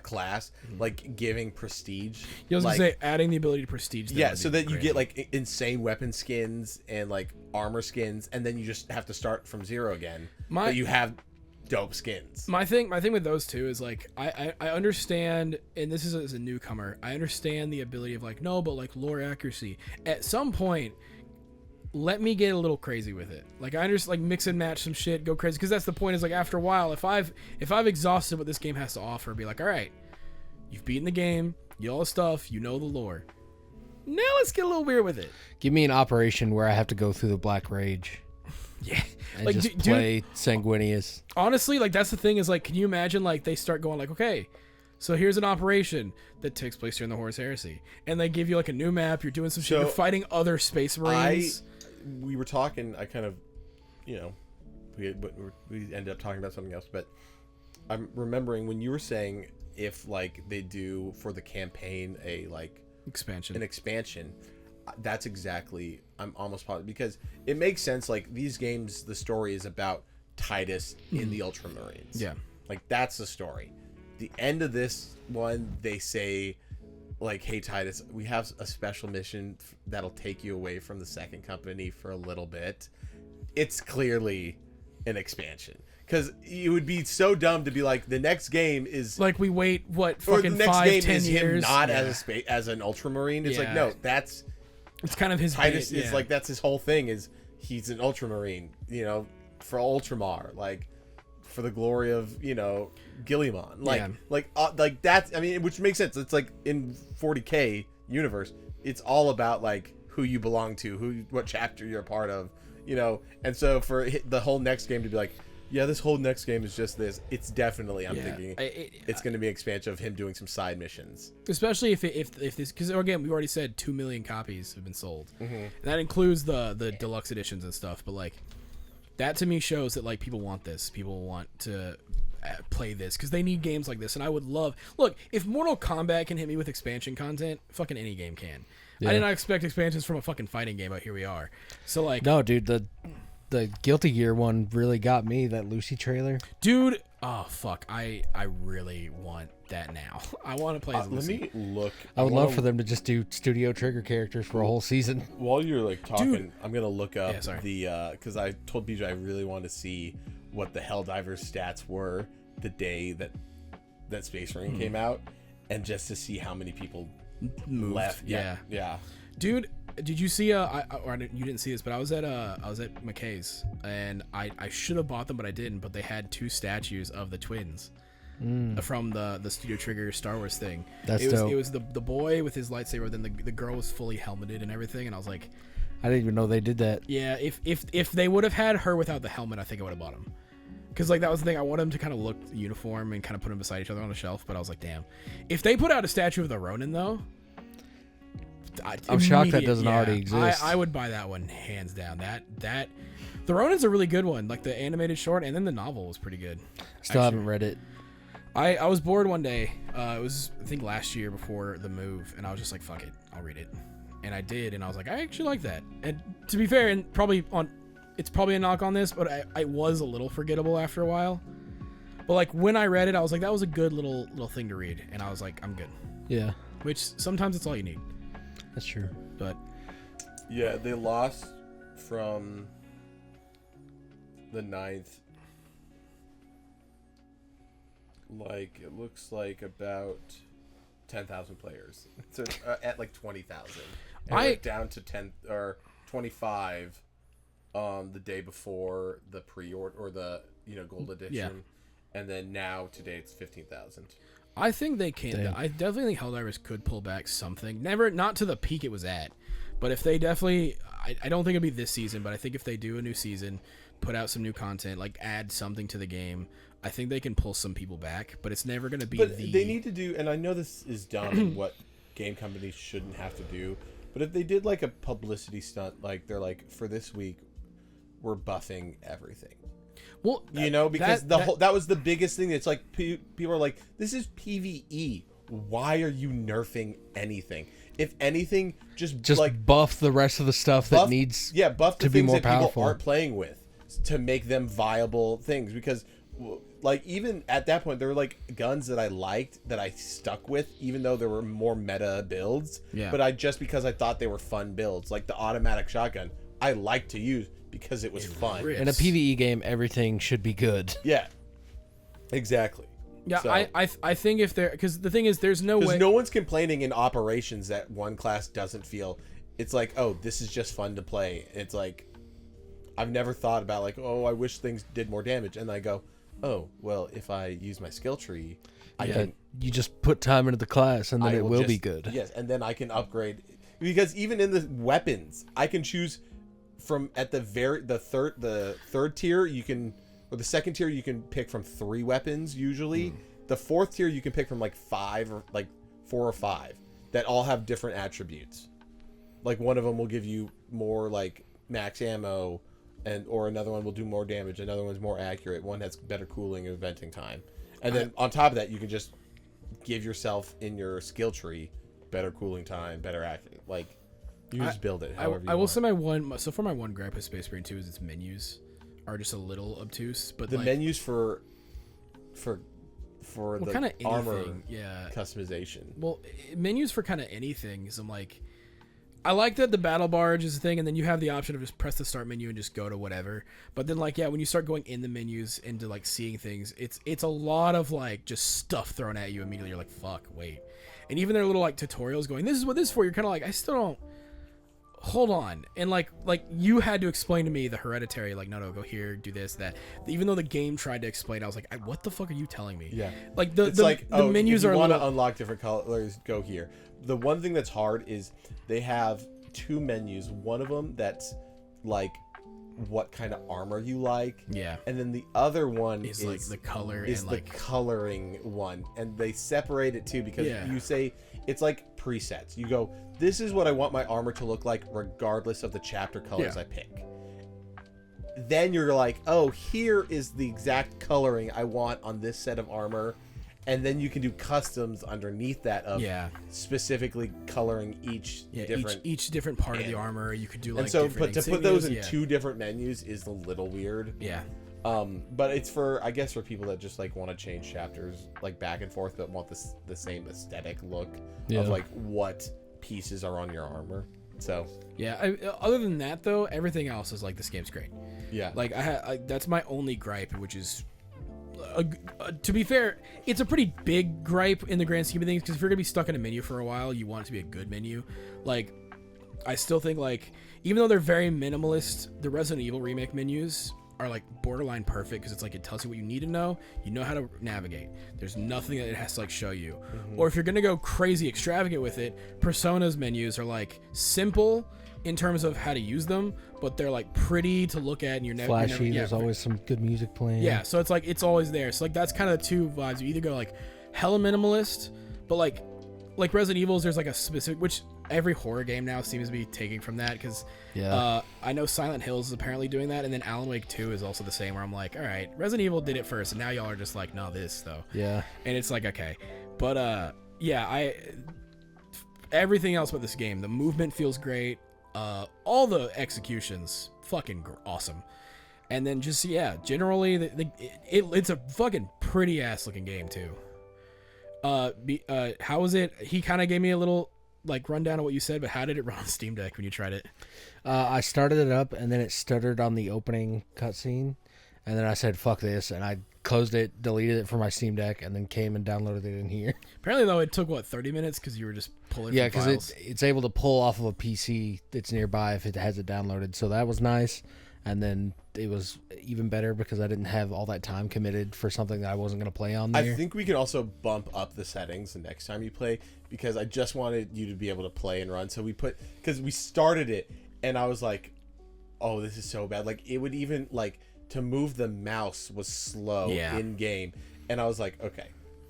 class, like giving prestige. I was like, gonna say adding the ability to prestige. Yeah, so that you get like insane weapon skins and like armor skins, and then you just have to start from zero again. But you have dope skins. My thing with those two is like I understand, and this is as a newcomer, I understand the ability of like no, but like lore accuracy. At some point, let me get a little crazy with it. Like I understand, like mix and match some shit, go crazy, because that's the point. Is like after a while, if I've exhausted what this game has to offer, be like, all right, you've beaten the game, you all the stuff, you know the lore. Now let's get a little weird with it. Give me an operation where I have to go through the Black Rage. Yeah, And like just play Sanguinius. Honestly, like that's the thing is like, can you imagine like they start going like, okay, so here's an operation that takes place during the Horus Heresy, and they give you like a new map. You're doing some shit. You're fighting other Space Marines. We were talking. I kind of, we ended up talking about something else, but I'm remembering when you were saying if like they do for the campaign an expansion. That's exactly. I'm almost positive because it makes sense. Like these games, the story is about Titus in the Ultramarines. Yeah, like that's the story. The end of this one, they say, like, hey, Titus, we have a special mission that'll take you away from the second company for a little bit. It's clearly an expansion. Because it would be so dumb to be like, the next game is... Like, we wait, what, or fucking the next 5, game 10 is years? him not as an Ultramarine. It's like, no, that's... It's kind of his... Titus is like, that's his whole thing, is he's an Ultramarine, for Ultramar. Like, for the glory of, Guilliman. Like that's, I mean, which makes sense. It's like in 40K universe, it's all about like who you belong to, what chapter you're a part of, and so for the whole next game to be like, yeah, this whole next game is just this, it's definitely, I'm thinking it's going to be an expansion of him doing some side missions, especially if this, because again, we already said 2 million copies have been sold, and that includes the deluxe editions and stuff, but like that to me shows that like people want this, people want to play this because they need games like this. And I would love, look, if Mortal Kombat can hit me with expansion content, fucking any game can. I did not expect expansions from a fucking fighting game, but here we are. So like, no, dude, the Guilty Gear one really got me, that Lucy trailer, dude. Oh fuck, I really want that now. I want to play as Lucy. Let me look. I would love for them to just do Studio Trigger characters for a whole season. While you're like talking, Dude. I'm gonna look up because I told BJ I really wanted to see what the Helldivers stats were the day that Space Marine came out, and just to see how many people left. Yeah. Dude, did you see? You didn't see this, but I was at McKay's, and I should have bought them, but I didn't. But they had 2 statues of the twins from the Studio Trigger Star Wars thing. Dope. It was the boy with his lightsaber, then the girl was fully helmeted and everything, and I was like, I didn't even know they did that. yeah. If they would have had her without the helmet, I think I would have bought them. Because like that was the thing, I want them to kind of look uniform and kind of put them beside each other on a shelf. But I was like, damn, if they put out a statue of the Ronin though, I'm shocked that doesn't already exist. I would buy that one hands down. That the Ronin's a really good one. Like the animated short, and then the novel was pretty good. Still haven't read it. I was bored one day. It was I think last year before the move, and I was just like, fuck it, I'll read it, and I did, and I was like, I actually like that. And to be fair, and it's probably a knock on this, but I was a little forgettable after a while. But like when I read it, I was like, that was a good little thing to read, and I was like, I'm good. Yeah. Which sometimes it's all you need. That's true. But yeah, they lost from the 9th. Like it looks like about 10,000 players. So at like 20,000. Went down to 10 or 25 the day before the pre-order or the gold edition, and then now today it's 15,000. I think they can. Damn. I definitely think Helldivers could pull back something. Not to the peak it was at, but if they definitely, I don't think it'll be this season, but I think if they do a new season, put out some new content, like add something to the game, I think they can pull some people back. But it's never going to be. But they need to do, and I know this is dumb and what game companies shouldn't have to do, But if they did like a publicity stunt, like they're like, for this week, we're buffing everything. Well, You know, because that was the biggest thing. It's like people are like, this is PvE. Why are you nerfing anything? If anything, just like buff the rest of the stuff that needs buff the to be things more that people powerful. aren't playing with to make them viable things. Because like even at that point, there were like guns that I liked that I stuck with, even though there were more meta builds. Yeah. But because I thought they were fun builds, like the automatic shotgun, I liked to use because it was fun. rips. In a PvE game, everything should be good. Yeah, exactly. Yeah, So- I think if there, because the thing is, there's no way. Because no one's complaining in operations that one class doesn't feel. It's like, oh, this is just fun to play. It's like, I've never thought about like, oh, I wish things did more damage. And I go, oh, well, if I use my skill tree, I can. You just put time into the class, and then I it will be just- good. Yes, and then I can upgrade. Because even in the weapons, I can choose from at the third tier you can, or the second tier you can pick from 3 weapons usually. The 4th tier you can pick from like 5 or like 4 or 5 that all have different attributes. Like one of them will give you more like max ammo, or another one will do more damage. Another one's more accurate. One has better cooling and venting time. And then on top of that, you can just give yourself in your skill tree better cooling time, better accurate. Like you just build it however you I will want. say my one gripe with Space Marine 2 is its menus are just a little obtuse. But The like, menus for well, the kind of armor anything, yeah. customization. Well, menus for kind of anything. So I'm like, I like that the battle barge is a thing, and then you have the option of just press the start menu and just go to whatever. But then like, yeah, when you start going in the menus into like seeing things, it's a lot of like just stuff thrown at you immediately. You're like, fuck, wait. And even their little like tutorials going, this is what this is for. You're kind of like, I still don't. Hold on. And like you had to explain to me the hereditary, like, no, go here, do this, that. Even though the game tried to explain, I was like, what the fuck are you telling me? Yeah. Like It's the like, menus if are you a want little. to unlock different colors, go here. The one thing that's hard is they have 2 menus. One of them that's like what kind of armor you like. Yeah. And then the other one Is like the color is and the like coloring one, and they separate it too because Yeah. you say it's like presets. You go, this is what I want my armor to look like regardless of the chapter colors Yeah. I pick. Then you're like, oh, here is the exact coloring I want on this set of armor, and then you can do customs underneath that of yeah. specifically coloring each different. Each different part of the and- armor. You could do like And so, different but to put those insignias, in yeah. 2 different menus is a little weird. Yeah. But it's for, I guess, for people that just like want to change chapters like back and forth, but want the same aesthetic look Yeah. of like what pieces are on your armor. So Yeah. Other than that, though, everything else is like, this game's great. yeah, Like that's my only gripe, which is, to be fair, it's a pretty big gripe in the grand scheme of things. Because if you're gonna be stuck in a menu for a while, you want it to be a good menu. Like, I still think like, even though they're very minimalist, the Resident Evil remake menus are like borderline perfect because it's like it tells you what you need to know. You know how to navigate. There's nothing that it has to like show you. Or if you're gonna go crazy extravagant with it, Persona's menus are like simple in terms of how to use them, but they're like pretty to look at, and you're never Flashy. yeah, There's always some good music playing. yeah, so it's like it's always there. So like that's kind of the 2 vibes. You either go like hella minimalist, but like Resident Evil's, there's like a specific, which every horror game now seems to be taking from that, because Yeah. I know Silent Hills is apparently doing that, and then Alan Wake 2 is also the same, where I'm like, all right, Resident Evil did it first, and now y'all are just like, no, this though. Yeah. And it's like, okay, but yeah, everything else about this game, the movement feels great, all the executions fucking awesome, and then just generally it's a fucking pretty ass looking game too. How was it? He kind of gave me a little like rundown of what you said, but how did it run on Steam Deck when you tried it? I started it up, and then it stuttered on the opening cutscene, and then I said, fuck this, and I closed it, deleted it from my Steam Deck, and then came and downloaded it in here. Apparently though, it took 30 minutes because you were just pulling. Yeah, because because it's able to pull off of a PC that's nearby if it has it downloaded, so that was nice. And then it was even better because I didn't have all that time committed for something that I wasn't going to play on there. I think we can also bump up the settings the next time you play, because I just wanted you to be able to play and run. So because we started it and I was like, oh, this is so bad. Like it would even like to move the mouse was slow Yeah. in game. And I was like, okay,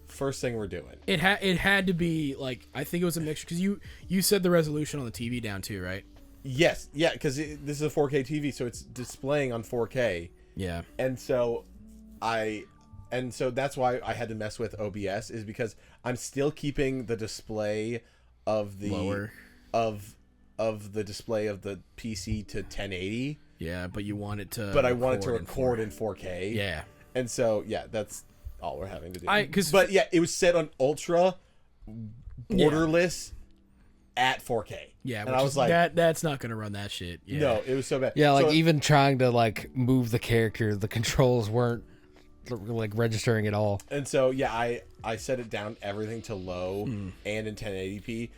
first thing we're doing. It had to be like, I think it was a mixture because you said the resolution on the TV down too, right? Yes, yeah, because this is a 4K TV, so it's displaying on 4K. Yeah. And so that's why I had to mess with OBS, is because I'm still keeping the display of the Lower. of the display of the PC to 1080. Yeah, but you want it to. But I want it to record in 4K. Yeah. And so that's all we're having to do. But yeah, it was set on ultra borderless at 4K. Yeah, and I was like, that's not gonna run that shit. Yeah. No, it was so bad. Yeah, like so, even trying to like move the character, the controls weren't like registering at all. And so yeah, I set it down everything to low and in 1080p.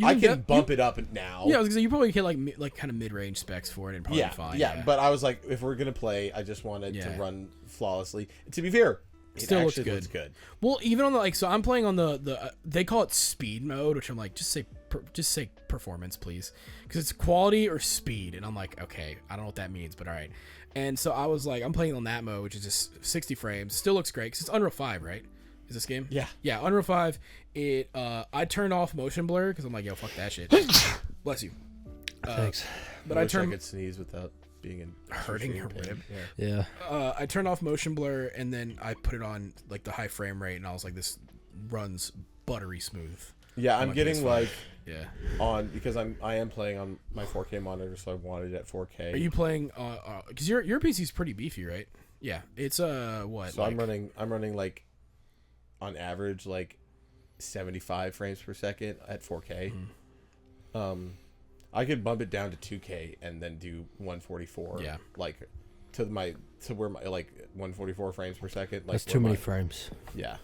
I can get, bump it up now. Yeah, I was gonna say you probably get like kind of mid-range specs for it and probably fine. Yeah, but I was like, if we're gonna play, I just wanted to run flawlessly. To be fair, it still actually looks good. Well, even on the so I'm playing on the they call it speed mode, which I'm like, just say performance, please, because it's quality or speed, and I'm like, okay, I don't know what that means, but all right. And so I was like, I'm playing on that mode, which is just 60 frames, still looks great because it's Unreal 5, right? Is this game? Yeah, Unreal 5. I turned off motion blur because I'm like, yo, fuck that shit. Bless you. Thanks. But I I turned I could sneeze without being in hurting your rib. Yeah. I turned off motion blur and then I put it on like the high frame rate, and I was like, this runs buttery smooth. Yeah, I'm getting like on because I am playing on my 4K monitor, so I wanted it at 4K. Are you playing because your PC's pretty beefy, right? Yeah, it's what? So like, I'm running like on average like 75 frames per second at 4K. I could bump it down to 2K and then do 144. Yeah, like to where my like 144 frames per second. Like that's too many frames. Yeah.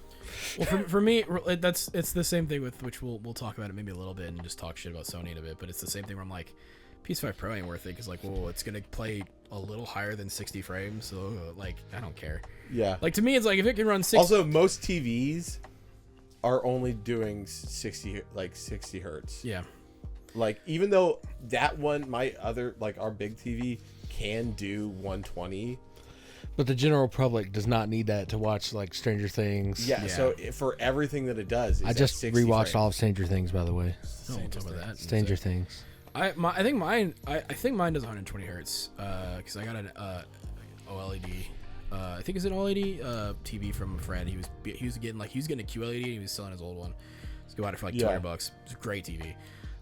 Well, for me, it's the same thing with which we'll talk about it maybe a little bit and just talk shit about Sony in a bit. But it's the same thing where I'm like, PS5 Pro ain't worth it because like, well, it's gonna play a little higher than 60 frames, so like, I don't care. Yeah. Like to me, it's like if it can run 60. Also, most TVs are only doing 60 hertz. Yeah. Like even though that one, my other like our big TV can do 120. But the general public does not need that to watch like Stranger Things. Yeah. So for everything that it does, I just rewatched all of Stranger Things, by the way. No, we'll talk about that. Stranger Things. I think mine does 120 hertz because I got an OLED. I think it's an OLED TV from a friend. He was getting a QLED and he was selling his old one. So he bought it for like $200. It's a great TV.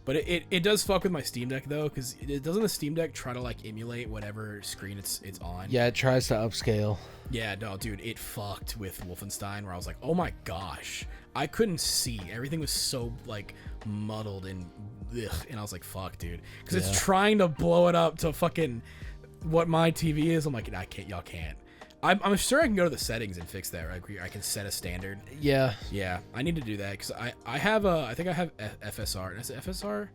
But it does fuck with my Steam Deck though, because doesn't the Steam Deck try to like emulate whatever screen it's on? Yeah, it tries to upscale. Yeah, no, dude, it fucked with Wolfenstein where I was like, oh my gosh, I couldn't see. Everything was so like muddled and I was like, fuck, dude, because it's trying to blow it up to fucking what my TV is. I'm like, I can't, y'all can't. I'm sure I can go to the settings and fix that. Right? I can set a standard. Yeah. Yeah, I need to do that because I have I think I have FSR. Is it FSR?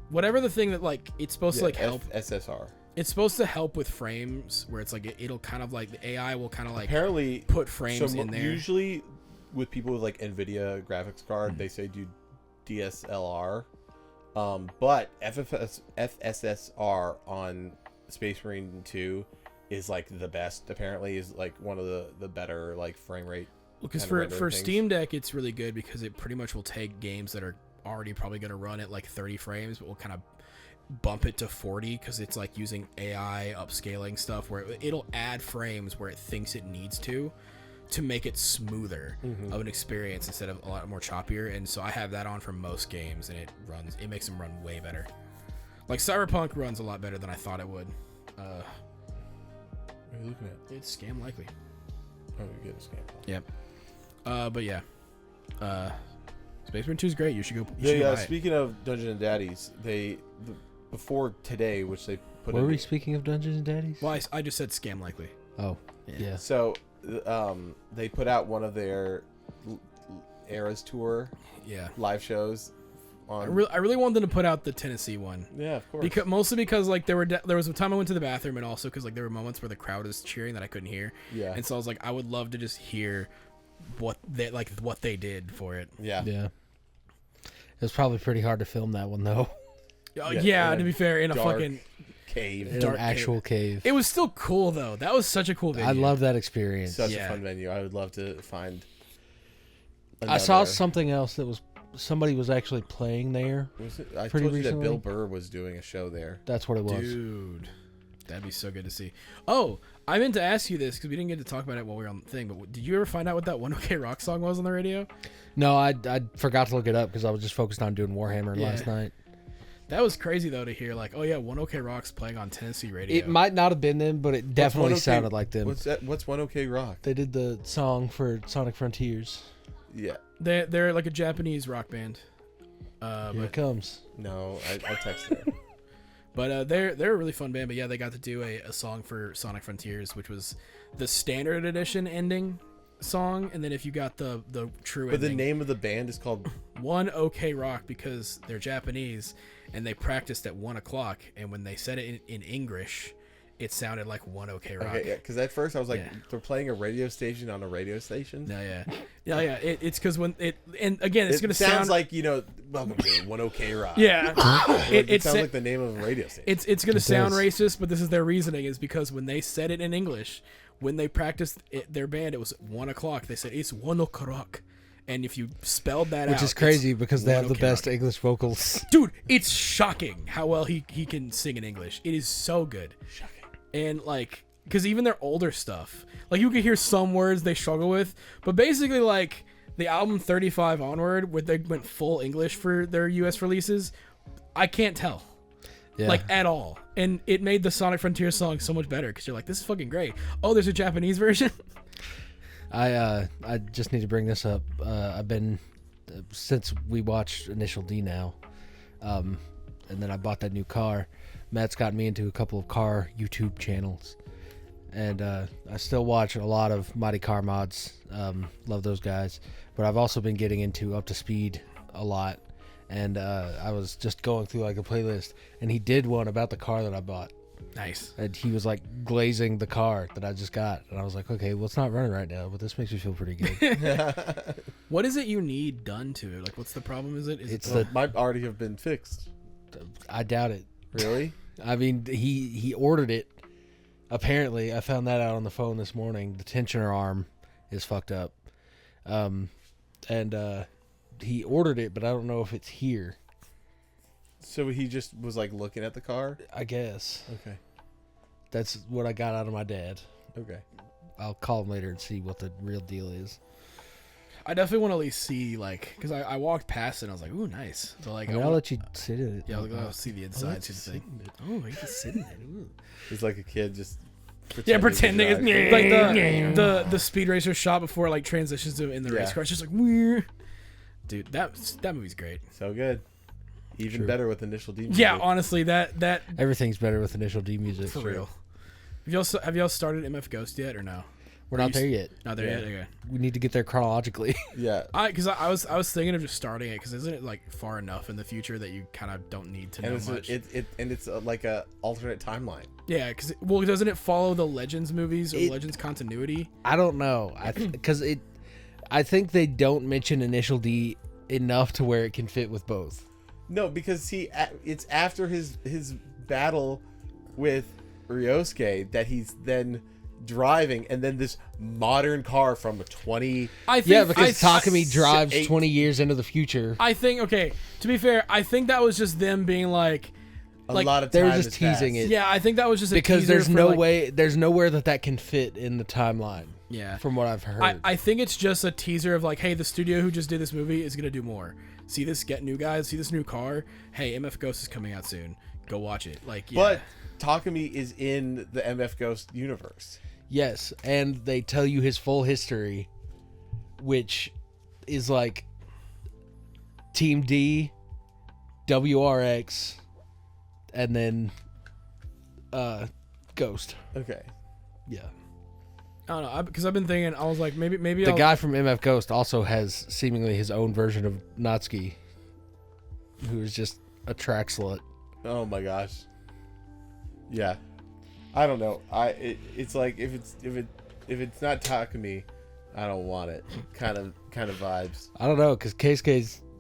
Whatever the thing that like it's supposed to like help. SSR. It's supposed to help with frames where it's like it'll kind of like the AI will kind of like apparently put frames in there. Usually with people with like NVIDIA graphics card, they say do DSLR. But FSSR on Space Marine 2 is like the best. Apparently is like one of the better like frame rate. Because for Steam Deck it's really good because it pretty much will take games that are already probably going to run at like 30 frames, but we'll kind of bump it to 40 because it's like using AI upscaling stuff where it'll add frames where it thinks it needs to make it smoother of an experience instead of a lot more choppier. And so I have that on for most games and it makes them run way better. Like Cyberpunk runs a lot better than I thought it would. What are you looking at? It's Scam Likely. Oh, you get a Scam. Yep. But yeah. Space Marine 2 is great. You should go. Speaking of Dungeons and Daddies, before today, which they put. Were we speaking of Dungeons and Daddies? Well, I just said Scam Likely. Oh, yeah. So, they put out one of their Eras Tour live shows. I really wanted them to put out the Tennessee one. Yeah, of course. Mostly because like there was a time I went to the bathroom, and also because like there were moments where the crowd was cheering that I couldn't hear. Yeah. And so I was like, I would love to just hear what they did for it. Yeah. Yeah. It was probably pretty hard to film that one though. Yeah, to be fair, in a fucking cave. In an actual cave. It was still cool though. That was such a cool video. I love that experience. Such a fun venue. I would love to find I saw something else that was somebody was actually playing there. I pretty told you that recently. Bill Burr was doing a show there. That's what it was. Dude, that'd be so good to see. Oh, I meant to ask you this because we didn't get to talk about it while we were on the thing. But did you ever find out what that One OK Rock song was on the radio? No, I forgot to look it up because I was just focused on doing Warhammer Yeah. last night. That was crazy though to hear. Like, oh yeah, One OK Rock's playing on Tennessee radio. It might not have been them, but it definitely sounded like them. What's that? What's One OK Rock? They did the song for Sonic Frontiers. Yeah. They're like a Japanese rock band. Here it comes. No, I texted her. But they're a really fun band. But yeah, they got to do a song for Sonic Frontiers, which was the standard edition ending song, and then if you got the true But ending, the name of the band is called One OK Rock because they're Japanese and they practiced at 1 o'clock, and when they said it in English, it sounded like One OK Rock. Okay, yeah, because at first I was like, Yeah. they're playing a radio station on a radio station. No, yeah. It's because when it, and again, it's gonna sounds sound like, you know, welcome to One OK Rock. yeah. It sounds sa- like the name of a radio station. It's gonna It sound does. racist, but this is their reasoning is because when they said it in English, when they practiced their band, it was 1 o'clock. They said it's 1 o'clock, and if you spelled that out, Which is crazy because they have the 1 OK best Rock. English vocals. Dude, it's shocking how well he can sing in English. It is so good. Shocking. And like, because even their older stuff, like you could hear some words they struggle with, but basically like the album 35 onward, where they went full English for their U.S. releases, I can't tell. Yeah. Like at all, and it made the Sonic Frontier song so much better because you're like, this is fucking great. Oh, there's a Japanese version. I just need to bring this up. I've been since we watched Initial D now, and then I bought that new car. Matt's got me into a couple of car YouTube channels, and I still watch a lot of Mighty Car Mods. Love those guys, but I've also been getting into Up to Speed a lot. And I was just going through like a playlist, and he did one about the car that I bought. Nice. And he was like glazing the car that I just got, and I was like, okay, well, it's not running right now, but this makes me feel pretty good. What is it you need done to it? Like, what's the problem? Is it? It's it Well, might already have been fixed. I doubt it. Really? I mean, he ordered it. Apparently, I found that out on the phone this morning. The tensioner arm is fucked up, and he ordered it, but I don't know if it's here. So he just was like looking at the car? I guess Okay. that's what I got out of my dad. Okay. I'll call him later and see what the real deal is. I definitely want to at least see like, because I walked past it and I was like, ooh, nice. So like, I mean, I'll let you sit in it. yeah, I'll see the inside. See the thing. Oh, you can sit in it. Ooh. He's like a kid just Yeah, pretending to it's drive. like the speed racer shot before it like transitions to in the race Yeah. car. It's just like weird. Dude, that movie's great. So good. Even True. better with Initial D. Yeah, music. honestly, that Everything's better with Initial D music. for real. Have y'all started MF Ghost yet or no? We're not there yet. Not there Yeah. yet. Okay. We need to get there chronologically. Yeah. I was thinking of just starting it because isn't it like far enough in the future that you kind of don't need to know And much? it's like a alternate timeline. Yeah, because doesn't it follow the Legends movies or It- Legends continuity? I don't know. I think they don't mention Initial D enough to where it can fit with both. No, because it's after his battle with Ryosuke that he's then driving, and then this modern car from 20. I think Yeah, because I, Takumi drives eight- 20 years into the future. I think okay. To be fair, I think that was just them being like, A Like, lot of they were time just has teasing passed. it. yeah. I think that was just a Because teaser there's for, no like- way, there's nowhere that can fit in the timeline. Yeah. From what I've heard. I think it's just a teaser of like, hey, the studio who just did this movie is gonna do more. See this, get new guys. See this new car. Hey, MF Ghost is coming out soon. Go watch it. Like, yeah. But Takumi is in the MF Ghost universe. Yes, and they tell you his full history, which is like Team D, WRX, and then Ghost. Okay. Yeah. I don't know, because I've been thinking. I was like, maybe The I'll, guy from MF Ghost also has seemingly his own version of Natsuki, who is just a track slut. Oh my gosh. Yeah. I don't know. It's like if it's not Takumi, I don't want it. Kind of vibes. I don't know, because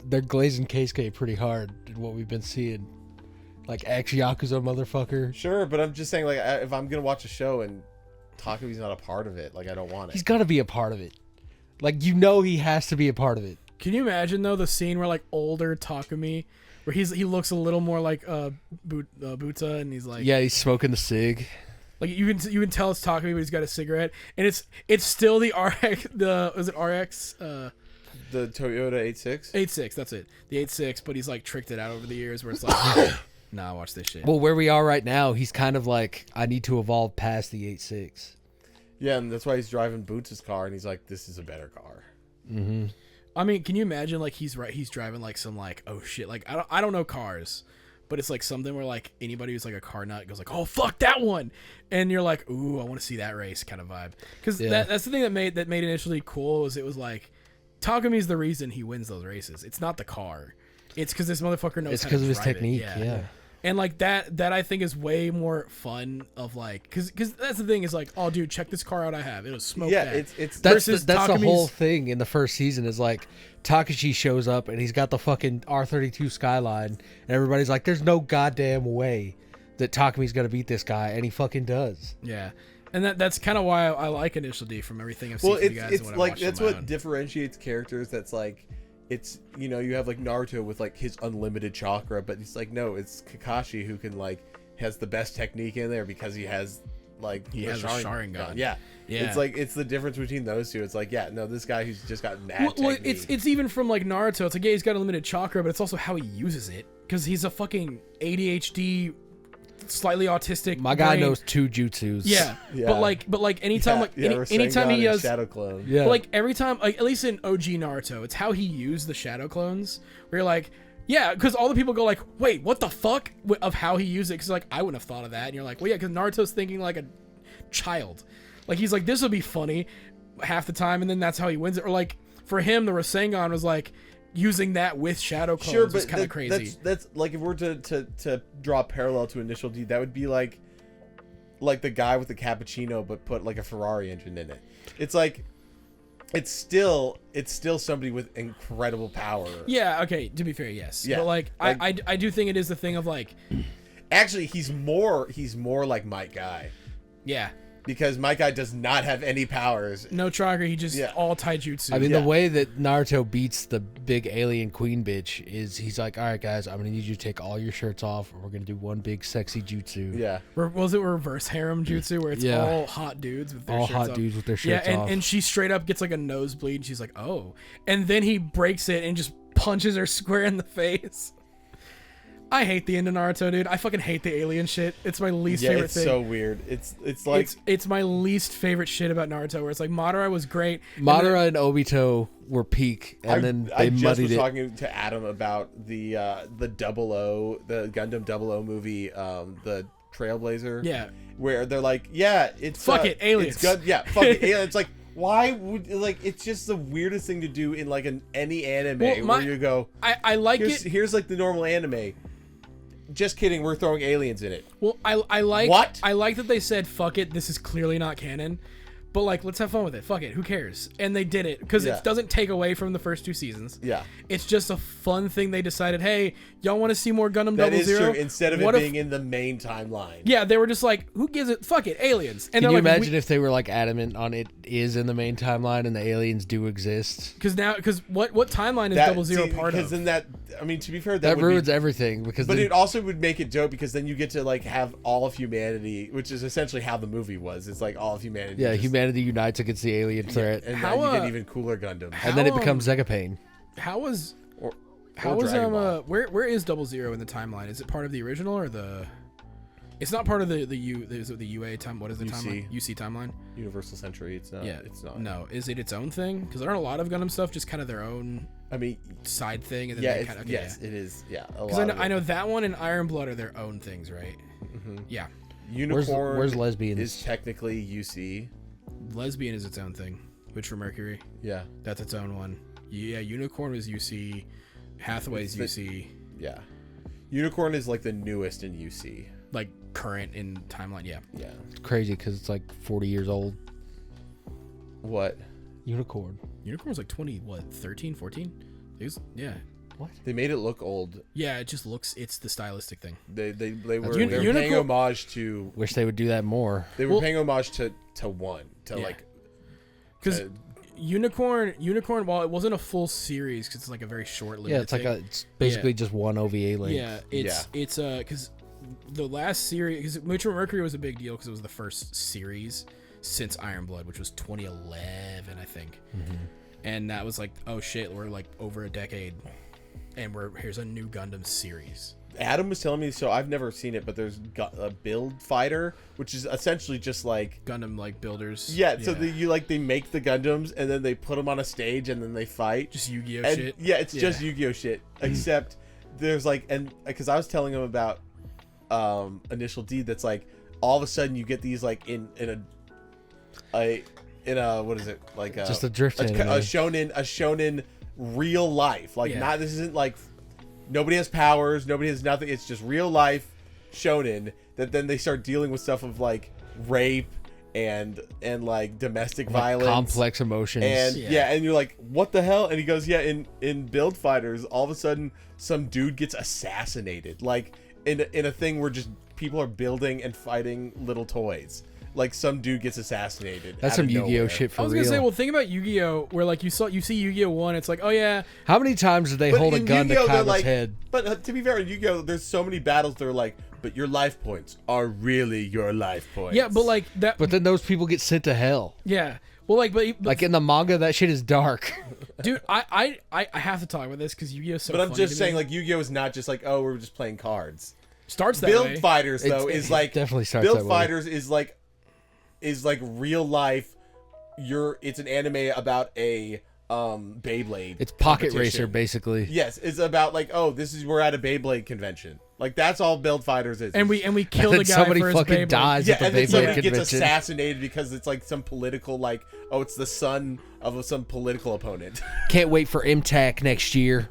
they're glazing Keisuke pretty hard in what we've been seeing. Like ex-Yakuza motherfucker. Sure, but I'm just saying, like, if I'm gonna watch a show and Takumi's not a part of it, like, I don't want it. He's got to be a part of it. Like, you know he has to be a part of it. Can you imagine though the scene where like older Takumi, where he looks a little more like Buta, and he's like, Yeah, he's smoking the cig. like you can tell it's Takumi, but he's got a cigarette, and it's still the RX was it RX The Toyota 86. 86, that's it, the 86, but he's like tricked it out over the years where it's like, nah, watch this shit. Well, where we are right now, he's kind of like, I need to evolve past the 8.6. Yeah, and that's why he's driving Boots' car, and he's like, this is a better car. Mm-hmm. I mean, can you imagine like he's driving like some like, oh shit, like I don't know cars, but it's like something where like anybody who's like a car nut goes like, oh fuck that one, and you're like, ooh, I want to see that race kind of vibe, because that's the thing that made it initially cool, was it was like Takumi's the reason he wins those races. It's not the car, it's because this motherfucker knows. It's because of his technique. Yeah. And like that I think is way more fun of like, because that's the thing is like, oh dude, check this car out I have, it'll smoke. Yeah, that. it's That's versus the Takumi's- whole thing in the first season is like Takashi shows up and he's got the fucking R32 Skyline and everybody's like, there's no goddamn way that Takumi's gonna beat this guy, and he fucking does. Yeah. And that's kind of why I like Initial D from everything I've seen from you guys. It's and what like I've that's watched on my what own. differentiates characters. That's like, it's, you know, you have like Naruto with like his unlimited chakra, but it's like, no, it's Kakashi who can like has the best technique in there because he has like He has a Sharingan. Yeah. Yeah. It's like, it's the difference between those two. It's like, yeah, no, this guy who's just got mad Well, technique. it's even from like Naruto. It's like, yeah, he's got unlimited chakra, but it's also how he uses it, because he's a fucking ADHD, slightly autistic. My guy brain. knows 2 jutsus. Yeah. Yeah. But like anytime anytime he does Shadow Clone. Yeah. But like every time, like at least in OG Naruto, it's how he used the shadow clones. Where you're like, yeah, because all the people go like, wait, what the fuck, of how he used it? Because like I wouldn't have thought of that, and you're like, well, yeah, because Naruto's thinking like a child. Like he's like, this will be funny, half the time, and then that's how he wins it. Or like for him, the Rasengan was like using that with shadow clones. Sure, was but kind of crazy. That's like, if we're to draw a parallel to Initial D, that would be like the guy with the cappuccino but put like a Ferrari engine in it. It's like, it's still somebody with incredible power. Yeah. Okay. To be fair, yes. Yeah, But like, I do think it is the thing of like, Actually, he's more like Might Guy, yeah, because Might Guy does not have any powers. no chakra. He just all taijutsu. I mean, Yeah. the way that Naruto beats the big alien queen bitch is he's like, all right, guys, I'm going to need you to take all your shirts off, and we're going to do one big sexy jutsu. Yeah. Was it reverse harem jutsu where it's Yeah. all hot dudes with their All shirts hot off? dudes with their Yeah, shirts off. and she straight up gets like a nosebleed. And she's like, oh, and then he breaks it and just punches her square in the face. I hate the end of Naruto, dude. I fucking hate the alien shit. It's my least Yeah, favorite it's thing. so weird. It's like, It's my least favorite shit about Naruto, where it's like Madara was great. and Madara and Obito were peak, and then I they just muddied was it. talking to Adam about the Gundam 00 movie, the Trailblazer. Yeah. Where they're like, yeah, it's Fuck it, aliens. Fuck it, aliens. Like, why would, like, it's just the weirdest thing to do in like any anime Well, where you go, I like it. here's like the normal anime. Just kidding, we're throwing aliens in it. Well, I like What? I like that they said fuck it, this is clearly not canon, but like let's have fun with it. Fuck it, who cares? And they did it because Yeah. it doesn't take away from the first 2 seasons. Yeah. It's just a fun thing. They decided, hey, y'all want to see more Gundam That Double is Zero? true. Instead of What it if- being in the main timeline. yeah, they were just like, who gives it? Fuck it, aliens. And Can you they're like, imagine if they were like adamant on it is in the main timeline and the aliens do exist? because what timeline is Double Zero part because of? then that, I mean, to be fair, That would ruins be, everything because but then, it also would make it dope because then you get to like have all of humanity, which is essentially how the movie was. It's like all of humanity. yeah, just- humanity unites against the alien threat, and How, then you get uh, even cooler Gundam. and then it how, becomes Zegapane. How was Or Dragon Ball. where is Double Zero in the timeline? Is it part of the original or the? It's not part of the UA time. What is the UC. timeline? UC timeline. Universal Century. It's not. Yeah, It's not. No, is it its own thing? Because aren't a lot of Gundam stuff just kind of their own I mean, side thing? And then yeah. they It's, kind of, yes, it is. Yeah. Because I know that one and Iron Blood are their own things, right? Mm-hmm. Yeah. Unicorn. Where's lesbians? Is technically UC. Lesbian is its own thing. Which for Mercury, Yeah. that's its own one. Yeah, Unicorn was UC. Hathaway's It's the- UC. Yeah. Unicorn is like the newest in UC. Like current in timeline. Yeah. Yeah. It's crazy because it's like 40 years old. What? Unicorn. Unicorn was like 13, 14? Yeah. They made it look old. Yeah, it just looks. It's the stylistic thing. They were Uni- they were paying Unicorn- homage to. Wish they would do that more. They were Well- paying homage to one to Yeah. like. Because Unicorn. While it wasn't a full series, because it's like a very short. Yeah, it's thing, like it's basically just one OVA length. Yeah, it's because the last series, because Mutual Mercury was a big deal because it was the first series since Iron Blood, which was 2011, I think. Mm-hmm. And that was like, oh shit, we're like over a decade, and here's a new Gundam series. Adam was telling me, so I've never seen it, but there's a build fighter, which is essentially just like Gundam like builders. Yeah, so they make the Gundams and then they put them on a stage and then they fight. Just Yu-Gi-Oh and, shit. Yeah, it's just Yu-Gi-Oh shit. Except there's like, and because I was telling him about Initial D, that's like all of a sudden you get these like in a what is it, like just a drift a shonen real life, like not, this isn't like nobody has powers, nobody has nothing, it's just real life shonen, that then they start dealing with stuff of like rape and like domestic violence, complex emotions, and and you're like, what the hell? And he goes, in Build Fighters, all of a sudden some dude gets assassinated, like in a thing where just people are building and fighting little toys. Like some dude gets assassinated. That's some Yu-Gi-Oh shit for real. I was gonna say, well, think about Yu-Gi-Oh, where like you see Yu-Gi-Oh 1, it's like, oh yeah. How many times did they hold a gun to Kaiba's like, head? But to be fair, in Yu-Gi-Oh, there's so many battles that are like, but your life points are really your life points. Yeah, but like that. But then those people get sent to hell. Yeah. Well, but like in the manga, that shit is dark. Dude, I have to talk about this because Yu-Gi-Oh is so. But I'm just saying, me. like, Yu-Gi-Oh is not just like, oh, we're just playing cards. Starts that Build way. Fighters though is like definitely starts Build that way. Fighters is like real life. It's an anime about a Beyblade. It's Pocket competition. Racer basically. Yes, it's about like, oh, we're at a Beyblade convention. Like that's all Build Fighters is. And we kill And the then guy somebody for his fucking Beyblade. dies yeah, at the and then Beyblade somebody convention. gets assassinated because it's like some political, like, oh, it's the son of some political opponent. Can't wait for MTAC next year.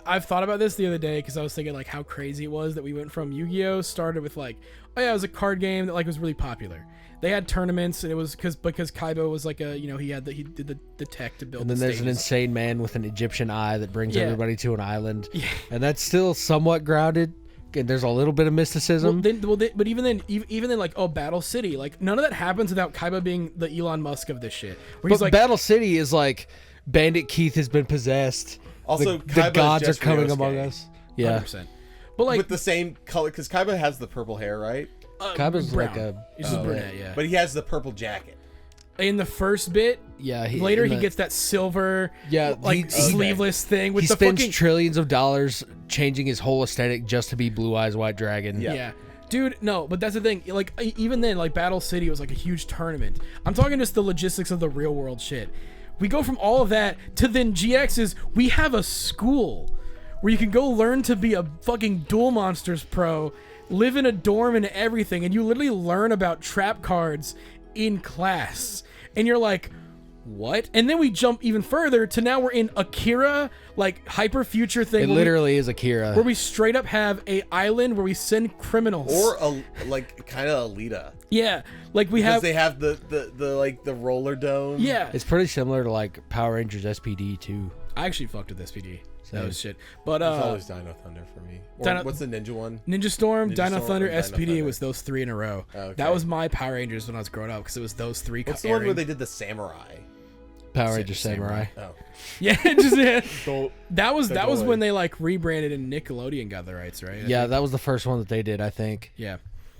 I've thought about this the other day because I was thinking like how crazy it was that we went from Yu-Gi-Oh started with like, oh yeah, it was a card game that like was really popular. They had tournaments and it was because Kaiba was like he did the tech to build. And then the there's an stages. insane man with an Egyptian eye that brings Yeah. everybody to an island. Yeah. And that's still somewhat grounded. And there's a little bit of mysticism. But even then, like, oh, Battle City, like none of that happens without Kaiba being the Elon Musk of this shit. Where he's But like, Battle City is like Bandit Keith has been possessed. Also, the Kaiba is gods are just coming Ryosuke. among us. Yeah. 100%. But like with the same color, because Kaiba has the purple hair, right? Kaiba's brown. like a He's just brunette, yeah. But he has the purple jacket. In the first bit, later he gets that silver, like sleeveless thing with he the spends fucking trillions of dollars changing his whole aesthetic just to be Blue Eyes White Dragon. Yeah. Dude, no, but that's the thing. Like, even then, like, Battle City was like a huge tournament. I'm talking just the logistics of the real world shit. We go from all of that to then GX's, we have a school where you can go learn to be a fucking Duel Monsters pro, live in a dorm and everything, and you literally learn about trap cards in class. And you're like, what? And then we jump even further to now we're in Akira, like hyper future thing. It literally is Akira. Where we straight up have a island where we send criminals. Or like kind of Alita. Yeah, like we have. Because they have the like the roller dome. Yeah, it's pretty similar to like Power Rangers SPD too. I actually fucked with SPD. That was shit. But it's always Dino Thunder for me. Or what's the ninja one? Ninja Storm, Dino Thunder, Dino SPD. Thunder. It was those three in a row. Okay. That was my Power Rangers when I was growing up because it was those three. What's the one where they did the samurai? Power Rangers Samurai. Oh. Yeah, just yeah. So, that was when they like rebranded and Nickelodeon got the rights, right? Yeah, that was the first one that they did, I think. Yeah.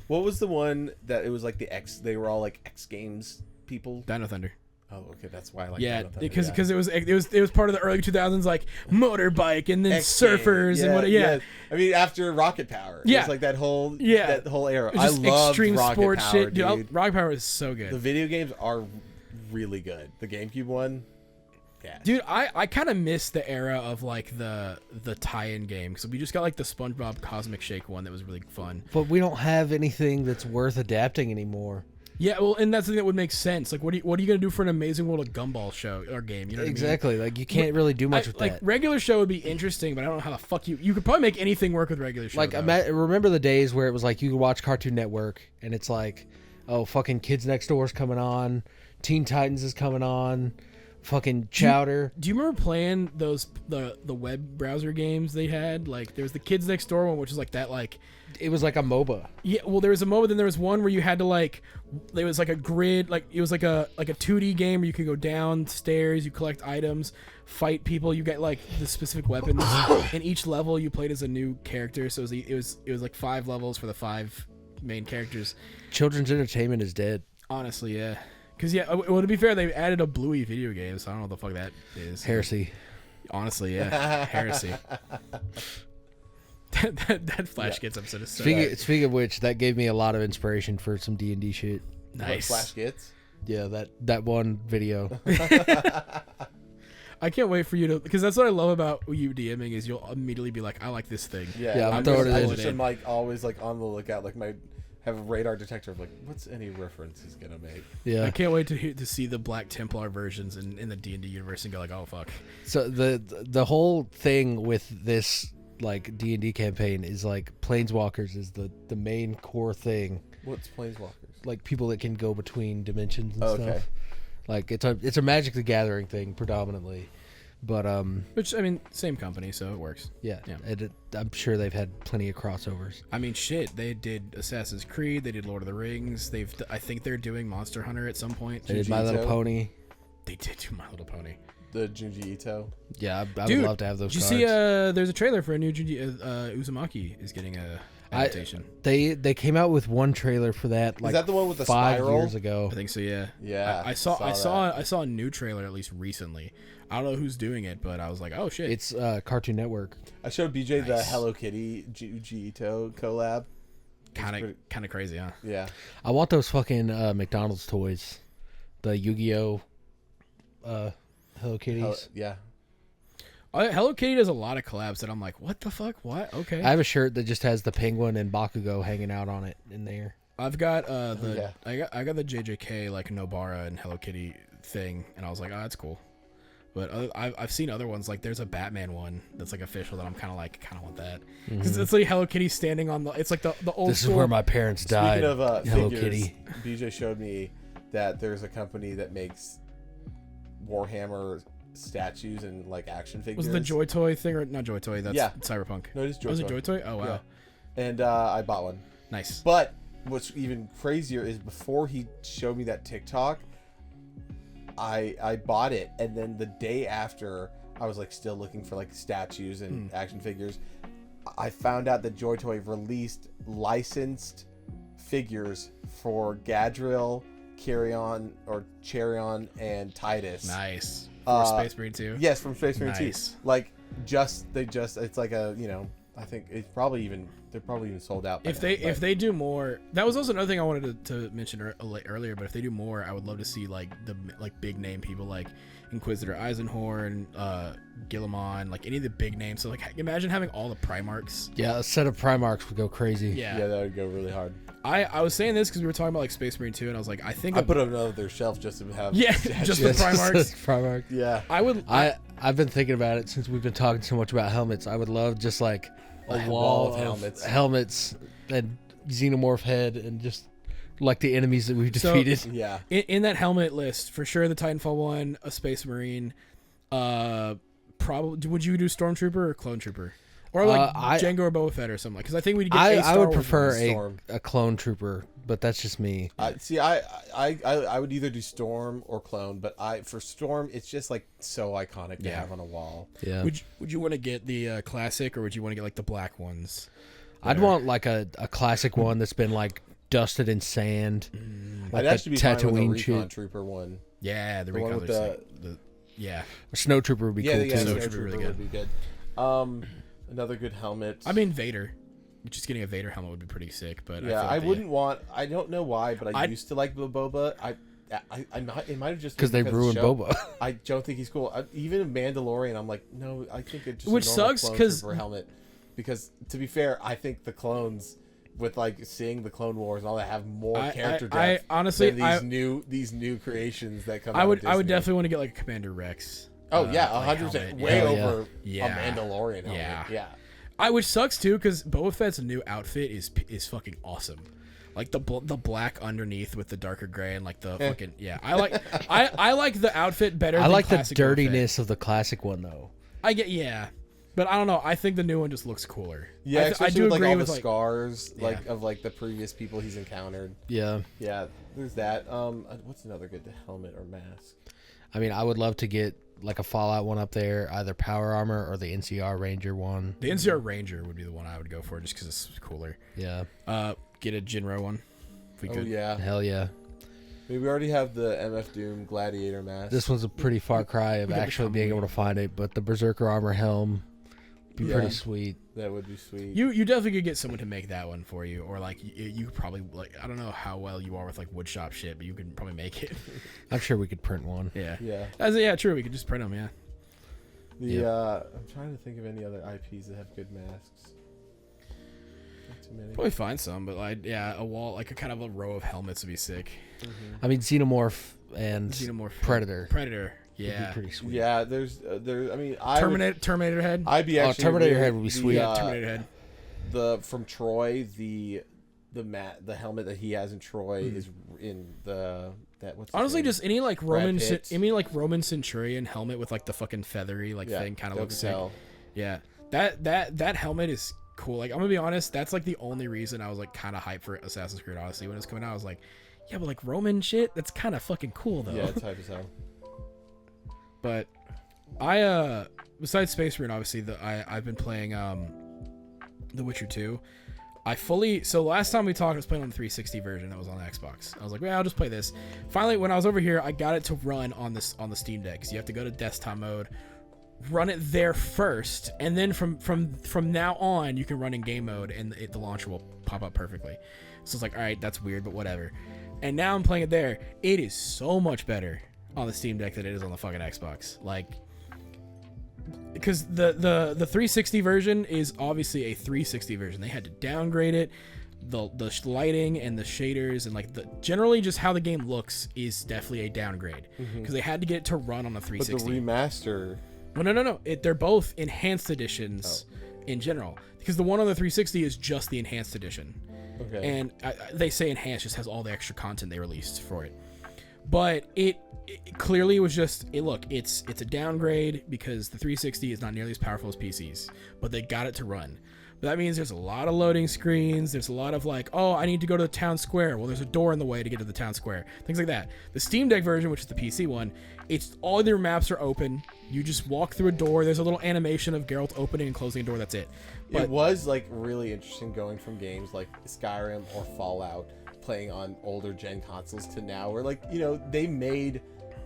What was the one that it was like they were all like X Games people? Dino Thunder. Oh, okay, that's why I like yeah, Dino Thunder. because it was part of the early 2000s, like motorbike and then surfers and what. Yeah, I mean after Rocket Power. It was like that whole era. I love extreme Rocket sport Power, shit, dude. Rocket Power is so good. The video games are really good. The GameCube one. Yeah. Dude, I kind of miss the era of like the tie-in game because we just got like the SpongeBob Cosmic Shake one that was really fun. But we don't have anything that's worth adapting anymore. Yeah, well, and that's the thing that would make sense. Like, what are you gonna do for an Amazing World of Gumball show or game? You know what exactly. I mean? Like you can't really do much with like, that. Regular show would be interesting, but I don't know how the fuck you could probably make anything work with regular show. Like remember the days where it was like you could watch Cartoon Network and it's like, oh, fucking Kids Next Door is coming on, Teen Titans is coming on. fucking chowder. Do you remember playing those the web browser games they had? Like there was the Kids Next Door one, which is like that like. It was like a MOBA. Yeah, well, there was a MOBA, then there was one where you had to like, there was like a grid, like it was like a 2D game where you could go downstairs, you collect items, fight people, you get like the specific weapons, and each level you played as a new character. So it was like 5 levels for the 5 main characters. Children's entertainment is dead. Honestly, yeah. Because well, to be fair, they added a Bluey video game, so I don't know what the fuck that is. Heresy. Honestly, yeah, heresy. that Flash Gets episode is so Speaking of which, that gave me a lot of inspiration for some D&D shit. nice. Flash Gets. Yeah, that one video. I can't wait for you to, because that's what I love about you DMing is you'll immediately be like, I like this thing. Yeah, I'm throwing it I in. just am like always like on the lookout, like have a radar detector of like what's any reference he's gonna make. Yeah. I can't wait to see the Black Templar versions in the D&D universe and go like, oh fuck. So the whole thing with this like D&D campaign is like Planeswalkers is the main core thing. What's Planeswalkers? Like people that can go between dimensions and Okay. stuff. Like it's a Magic the Gathering thing predominantly, but Which I mean, same company, so it works. yeah. Yeah. I'm sure they've had plenty of crossovers. I mean, shit. They did Assassin's Creed. They did Lord of the Rings. I think they're doing Monster Hunter at some point. They did My Little Ito? Pony. They did do My Little Pony. The Junji Ito. Yeah, I Dude, would love to have those. Did you cards. see? There's a trailer for a new Uzumaki is getting a adaptation. They came out with one trailer for that. Like that the one with the 5 spiral? years ago? I think so. Yeah. Yeah, I saw that. a new trailer at least recently. I don't know who's doing it, but I was like, oh shit. It's Cartoon Network. I showed BJ the Nice. Hello Kitty Junji Ito collab. kind of crazy, huh? Yeah. I want those fucking McDonald's toys, the Yu-Gi-Oh, Hello Kitties. Yeah. Hello Kitty does a lot of collabs that I'm like, what the fuck? What? Okay. I have a shirt that just has the penguin and Bakugo hanging out on it in there. I've got Yeah. I got the JJK like Nobara and Hello Kitty thing, and I was like, oh, that's cool. But I've seen other ones, like there's a Batman one that's like official that I'm kind of want that because it's like Hello Kitty standing on it's like the old. This school. is where my parents died. Speaking of Hello figures, Kitty. BJ showed me that there's a company that makes Warhammer statues and like action figures. Was it the Joy Toy thing or not Joy Toy? That's Yeah. Cyberpunk. No, it is Joy Was Toy. it Joy Toy? Oh wow, Yeah. And I bought one. nice. But what's even crazier is before he showed me that TikTok, I bought it, and then the day after, I was like still looking for like statues and action figures. I found out that Joy Toy released licensed figures for Gadriel, Carrion, or Cherion, and Titus. Nice. For Space Marine 2. Yes, from Space Marine 2. Nice. Like it's like a, I think they're probably even sold out. If they do more, that was also another thing I wanted to mention earlier. But if they do more, I would love to see like the big name people like Inquisitor Eisenhorn, Guilliman, like any of the big names. So like imagine having all the Primarchs. Yeah, a set of Primarchs would go crazy. yeah, that would go really hard. I was saying this because we were talking about like Space Marine 2, and I was like, I think I put them on their shelf just to have. yeah, just the Yes, Primarchs. Primarch. Yeah. I've been thinking about it since we've been talking so much about helmets. I would love just like a wall of helmets and xenomorph head and just like the enemies that we've defeated. Yeah. In that helmet list, for sure, the Titanfall one, a Space Marine. Probably, would you do Stormtrooper or Clone Trooper, or like Jango or Boba Fett or something? Because I think we'd get. I would Wars prefer one. a clone trooper, but that's just me. I would either do Storm or Clone, but for Storm, it's just like so iconic to have on a wall. Yeah. Would you want to get the classic, or would you want to get like the black ones? I'd want like a classic one that's been like dusted in sand. Like I'd actually be fine with a Tatooine Recon shit. Trooper one. Yeah, the The one recon with looks like yeah. A snow trooper would be cool Yeah, too. Snow Snow Trooper Trooper really would be good. Another good helmet. I mean Vader. Just getting a Vader helmet would be pretty sick, but yeah, I wouldn't want. I don't know why, but I I'd- used to like the Boba. It might have just Because been they the ruined show. Boba. I don't think he's cool. Even in Mandalorian, I'm like, no, I think it's just Which a normal sucks, clone 'cause- trooper helmet. Because to be fair, I think the clones, with like seeing the Clone Wars and all that, have more character depth. I honestly, than these new creations that come. I out would of I would Disney. definitely want to get like a Commander Rex. Oh yeah, like 100%, helmet. way Yeah. Hell over yeah. a Mandalorian helmet. Yeah. Yeah. Which sucks too, because Boba Fett's new outfit is fucking awesome. Like the black underneath with the darker gray and like the fucking I like the outfit better. I like the classic dirtiness of the classic one though. I get but I don't know. I think the new one just looks cooler. Yeah, I especially do with like agree all with the like scars Yeah. of like the previous people he's encountered. Yeah. Yeah, there's that. What's another good helmet or mask? I mean, I would love to get like a Fallout one up there, either Power Armor or the NCR Ranger one. the NCR Ranger would be the one I would go for just because it's cooler. Yeah. Get a Jinro one if we Oh could. yeah. Hell yeah. I mean, we already have the MF Doom Gladiator mask. This one's a pretty far cry of we got the actually being able to find it, but the Berserker Armor helm be Yeah. pretty sweet. That would be sweet. You definitely could get someone to make that one for you, or like you probably like I don't know how well you are with like woodshop shit, but you can probably make it. I'm sure we could print one. Yeah. Yeah. True. We could just print them. Yeah. I'm trying to think of any other IPs that have good masks. Not too many. Probably find some, but like a wall like a kind of a row of helmets would be sick. I mean, Xenomorph and Xenomorph, Predator. Predator. Would be Yeah. pretty sweet. Yeah, there's. I mean, Terminator head. I'd be actually. Terminator head would be the, sweet. Terminator head. The from Troy, the helmet that he has in Troy is in what's his Honestly, name? just any like Pitt. Roman Centurion helmet with like the fucking feathery thing kind of dope looks as sick. hell. Yeah, that helmet is cool. Like I'm gonna be honest, that's like the only reason I was like kind of hyped for Assassin's Creed Odyssey when it was coming out. I was like, yeah, but like Roman shit, that's kind of fucking cool though. Yeah, it's hype as hell. But I besides Space Marine, obviously I've been playing The Witcher 2. So last time we talked, I was playing on the 360 version that was on the Xbox. I was like, well, I'll just play this. Finally, when I was over here, I got it to run on the Steam Deck. So you have to go to desktop mode, run it there first, and then from now on, you can run in game mode, and the launcher will pop up perfectly. So it's like, all right, that's weird, but whatever. And now I'm playing it there. It is so much better on the Steam Deck than it is on the fucking Xbox. Like, because the 360 version is obviously a 360 version. They had to downgrade it. The lighting and the shaders and like generally just how the game looks is definitely a downgrade because they had to get it to run on the But 360. the remaster. Well, no. They're both enhanced editions in general because the one on the 360 is just the enhanced edition. Okay. And they say enhanced just has all the extra content they released for it. But it clearly was just it's a downgrade because the 360 is not nearly as powerful as PCs, but they got it to run. But that means there's a lot of loading screens. There's a lot of like, oh, I need to go to the town square. Well, there's a door in the way to get to the town square. Things like that. The Steam Deck version, which is the PC one, it's all your maps are open. You just walk through a door. There's a little animation of Geralt opening and closing a door. That's it. But It was like really interesting going from games like Skyrim or Fallout playing on older gen consoles to now where like, you know, they made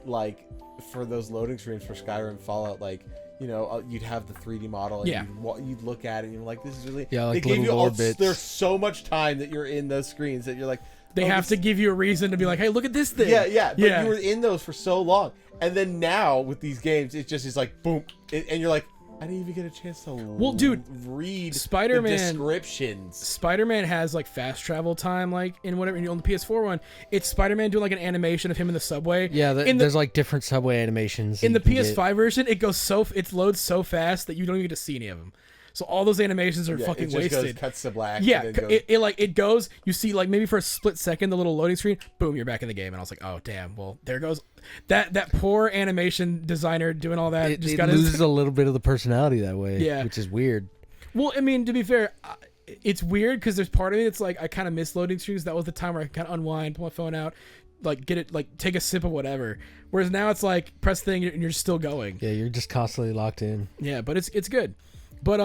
like for those loading screens for Skyrim and Fallout, like, you know, you'd have the 3D model and Yeah. you'd look at it and you're like, this is really, Yeah, they like gave you little all, lore bits. there's so much time that you're in those screens that you're like, they oh, have to this- give you a reason to be like, hey, look at this thing. yeah, but you were in those for so long. And then now with these games, it just is like, boom. And you're like, I didn't even get a chance to dude, read Spider-Man- the descriptions. Spider-Man has like fast travel time, like in whatever on the PS4 one. It's Spider-Man doing like an animation of him in the subway. Yeah, in there's like different subway animations. in the you can PS5 version, it loads so fast that you don't even get to see any of them. So all those animations are Yeah, fucking it just wasted. goes, cuts to black. Yeah, and then goes, it goes. You see, like maybe for a split second, the little loading screen. Boom, you're back in the game, and I was like, oh damn. Well, there goes that poor animation designer doing all that. It, just it got loses a little bit of the personality that way. Yeah. Which is weird. Well, I mean, to be fair, it's weird because there's part of it. It's like I kind of miss loading screens. That was the time where I kind of unwind, pull my phone out, like get it, like take a sip of whatever. Whereas now it's like press thing and you're still going. Yeah, you're just constantly locked in. Yeah, but it's good. But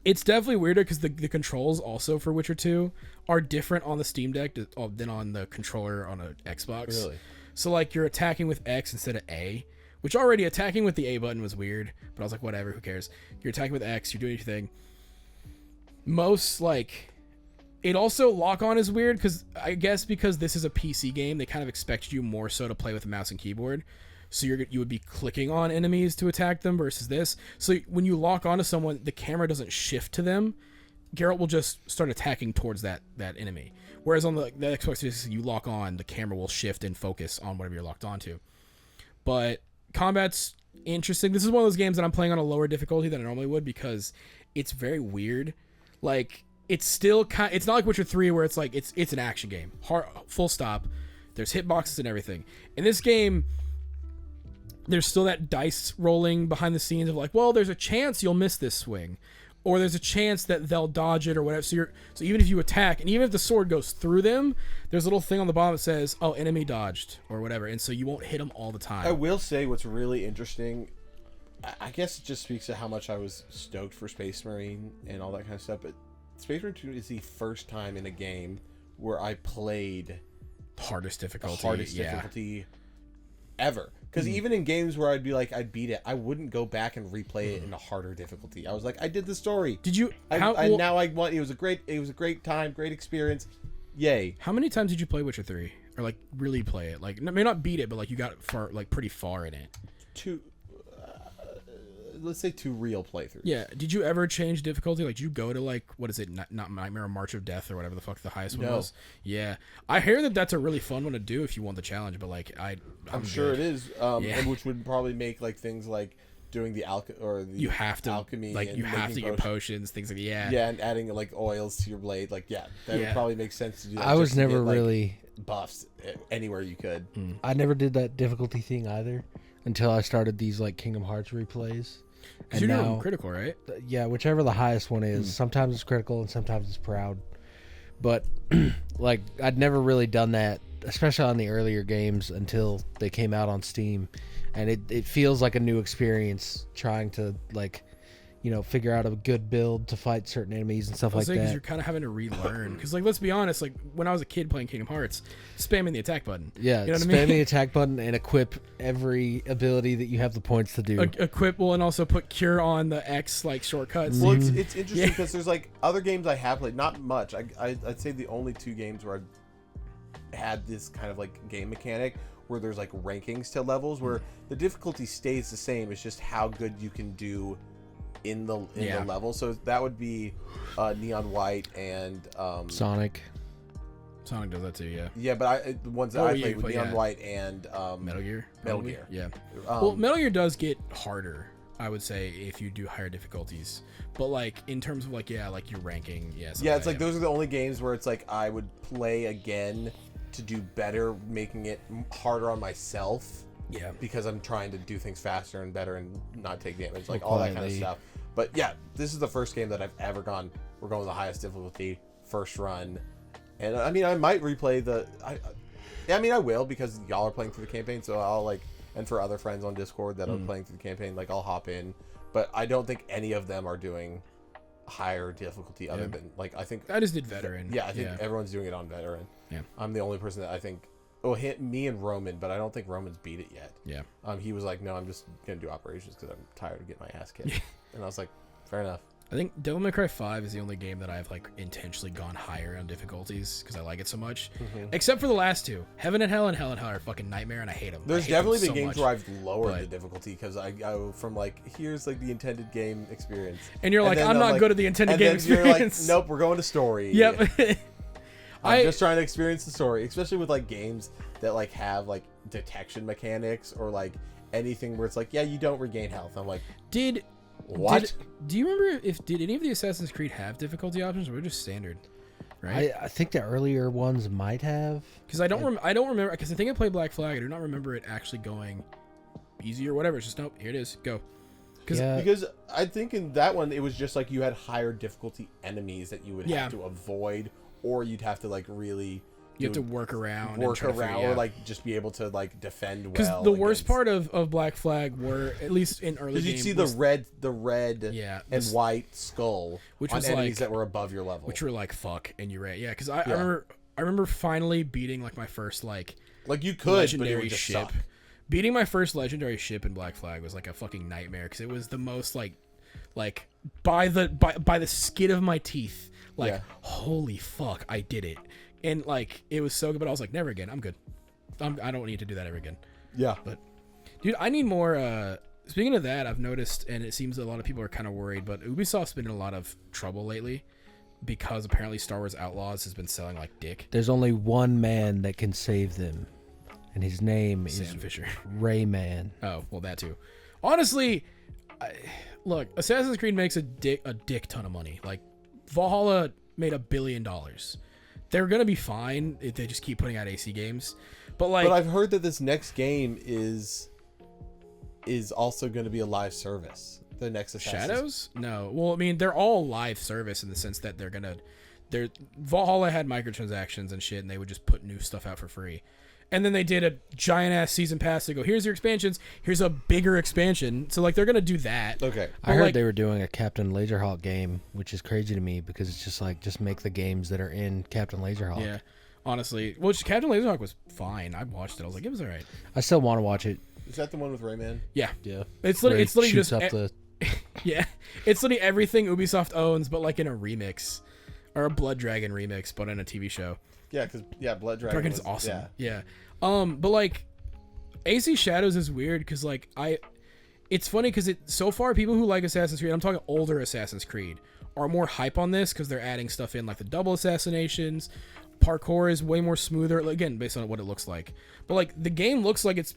it's definitely weirder because the controls also for Witcher 2 are different on the Steam Deck than on the controller on an Xbox. Really? So like you're attacking with X instead of A, which already attacking with the A button was weird, but I was like, whatever, who cares? You're attacking with X, you're doing your thing. Most like it also lock on is weird because I guess because this is a PC game, they kind of expect you more so to play with a mouse and keyboard. So you would be clicking on enemies to attack them versus this. So when you lock onto someone, the camera doesn't shift to them. Geralt will just start attacking towards that enemy. Whereas on the Xbox 360, you lock on, the camera will shift and focus on whatever you're locked onto. But combat's interesting. This is one of those games that I'm playing on a lower difficulty than I normally would because it's very weird. Like it's still it's not like Witcher 3 where it's like it's an action game. Full stop. There's hitboxes and everything. In this game, there's still that dice rolling behind the scenes of like, well, there's a chance you'll miss this swing, or there's a chance that they'll dodge it or whatever. So even if you attack, and even if the sword goes through them, there's a little thing on the bottom that says, "Oh, enemy dodged" or whatever, and so you won't hit them all the time. I will say what's really interesting. I guess it just speaks to how much I was stoked for Space Marine and all that kind of stuff. But Space Marine 2 is the first time in a game where I played hardest difficulty, difficulty ever. Because even in games where I'd be like, I'd beat it, I wouldn't go back and replay it in a harder difficulty. I was like, I did the story. Did you? Now I want. It was a great time, great experience. Yay! How many times did you play Witcher 3, or like really play it? Like, maybe not beat it, but like you got far, like pretty far in it. Let's say 2 real playthroughs. Yeah. Did you ever change difficulty? Like, did you go to like, what is it? Not Nightmare or March of Death or whatever the fuck the highest one was? Yeah. I hear that that's a really fun one to do if you want the challenge, but like I'm sure good. it is. And which would probably make like things like doing the you have to alchemy, like you have to get potions, things like and adding like oils to your blade. Like that would probably make sense to do. That I was never really buffs anywhere you could. I never did that difficulty thing either until I started these like Kingdom Hearts replays. And you're doing critical, right? Yeah, whichever the highest one is. Sometimes it's critical and sometimes it's proud. But like I'd never really done that, especially on the earlier games until they came out on Steam, and it feels like a new experience trying to like, you know, figure out a good build to fight certain enemies and stuff like that. Because you're kind of having to relearn. Because like, let's be honest, like when I was a kid playing Kingdom Hearts, spamming the attack button. Yeah, you know spamming the attack button and equip every ability that you have the points to do. Equip and also put cure on the X like shortcuts. Well, it's interesting because there's like other games I have played, not much. I'd say the only 2 games where I had this kind of like game mechanic where there's like rankings to levels where the difficulty stays the same. It's just how good you can do in the level. So that would be Neon White and Sonic does that too, yeah. Yeah, but the ones that I played with Neon White and Metal Gear. Metal Gear. Yeah. Well, Metal Gear does get harder, I would say, if you do higher difficulties. But like in terms of like like your ranking, it's like those are the only games where it's like I would play again to do better, making it harder on myself. Yeah, because I'm trying to do things faster and better and not take damage, like all that kind of stuff. But yeah, this is the first game that I've ever gone. We're going with the highest difficulty, first run, and I mean I might replay I will because y'all are playing through the campaign, so I'll like, and for other friends on Discord that are playing through the campaign, like I'll hop in. But I don't think any of them are doing higher difficulty other than like I think I just did veteran. Yeah, I think everyone's doing it on veteran. Yeah, I'm the only person that I think. Oh, hit me and Roman, but I don't think Roman's beat it yet. Yeah. He was like, no, I'm just gonna do operations because I'm tired of getting my ass kicked. And I was like, fair enough. I think Devil May Cry 5 is the only game that I've like intentionally gone higher on difficulties because I like it so much. Except for the last 2, Heaven and Hell are a fucking nightmare, and I hate them. There's definitely been games where I've lowered the difficulty because I go from like, here's like the intended game experience, and you're like, I'm not good at the intended game experience. You're like, nope, we're going to story. Yep. I'm just trying to experience the story, especially with like games that like have like detection mechanics or like anything where it's like, yeah, you don't regain health. I'm like, do you remember did any of the Assassin's Creed have difficulty options, or were they just standard? Right. I think the earlier ones might have. Because I don't remember. Because I think I played Black Flag. I do not remember it actually going easy or whatever. It's just nope. Here it is. Go. Because I think in that one it was just like you had higher difficulty enemies that you would have to avoid, or you'd have to like really. You have to work around, or like just be able to like defend well. Because the worst part of Black Flag were, at least in early games, because you'd see the red and white skull, which on was enemies like, that were above your level, which were like fuck, and you ran. Yeah, because I remember finally beating like my first like you could legendary but it would just ship. Suck. Beating my first legendary ship in Black Flag was like a fucking nightmare because it was the most like by the skin of my teeth. Holy fuck, I did it. And like it was so good, but I was like, never again. I'm good. I don't need to do that ever again. Yeah. But dude, I need more. Speaking of that, I've noticed, and it seems that a lot of people are kind of worried, but Ubisoft's been in a lot of trouble lately because apparently Star Wars Outlaws has been selling like dick. There's only one man that can save them, and his name Sam is Fisher. Rayman. Oh well, that too. Honestly, look, Assassin's Creed makes a dick ton of money. Like Valhalla made $1 billion. They're gonna be fine if they just keep putting out AC games. But like, But I've heard that this next game is also going to be a live service. The next Assassin's Shadows? No. Well, I mean, they're all live service in the sense that Valhalla had microtransactions and shit, and they would just put new stuff out for free. And then they did a giant ass season pass to go, here's your expansions, here's a bigger expansion. So like they're gonna do that. Okay. I heard like, they were doing a Captain Laserhawk game, which is crazy to me because it's just like just make the games that are in Captain Laserhawk. Yeah. Honestly. Which Captain Laserhawk was fine. I watched it. I was like, it was alright. I still want to watch it. Is that the one with Rayman? Yeah. Yeah. It's Where literally he it's literally shoots just up the. yeah. It's literally everything Ubisoft owns, but like in a remix. Or a Blood Dragon remix, but in a TV show. Yeah, because Blood Dragon Dragon's was awesome. Yeah. But like AC Shadows is weird because like it's funny because so far people who like Assassin's Creed, I'm talking older Assassin's Creed, are more hype on this because they're adding stuff in like the double assassinations. Parkour is way more smoother, again based on what it looks like. But like the game looks like it's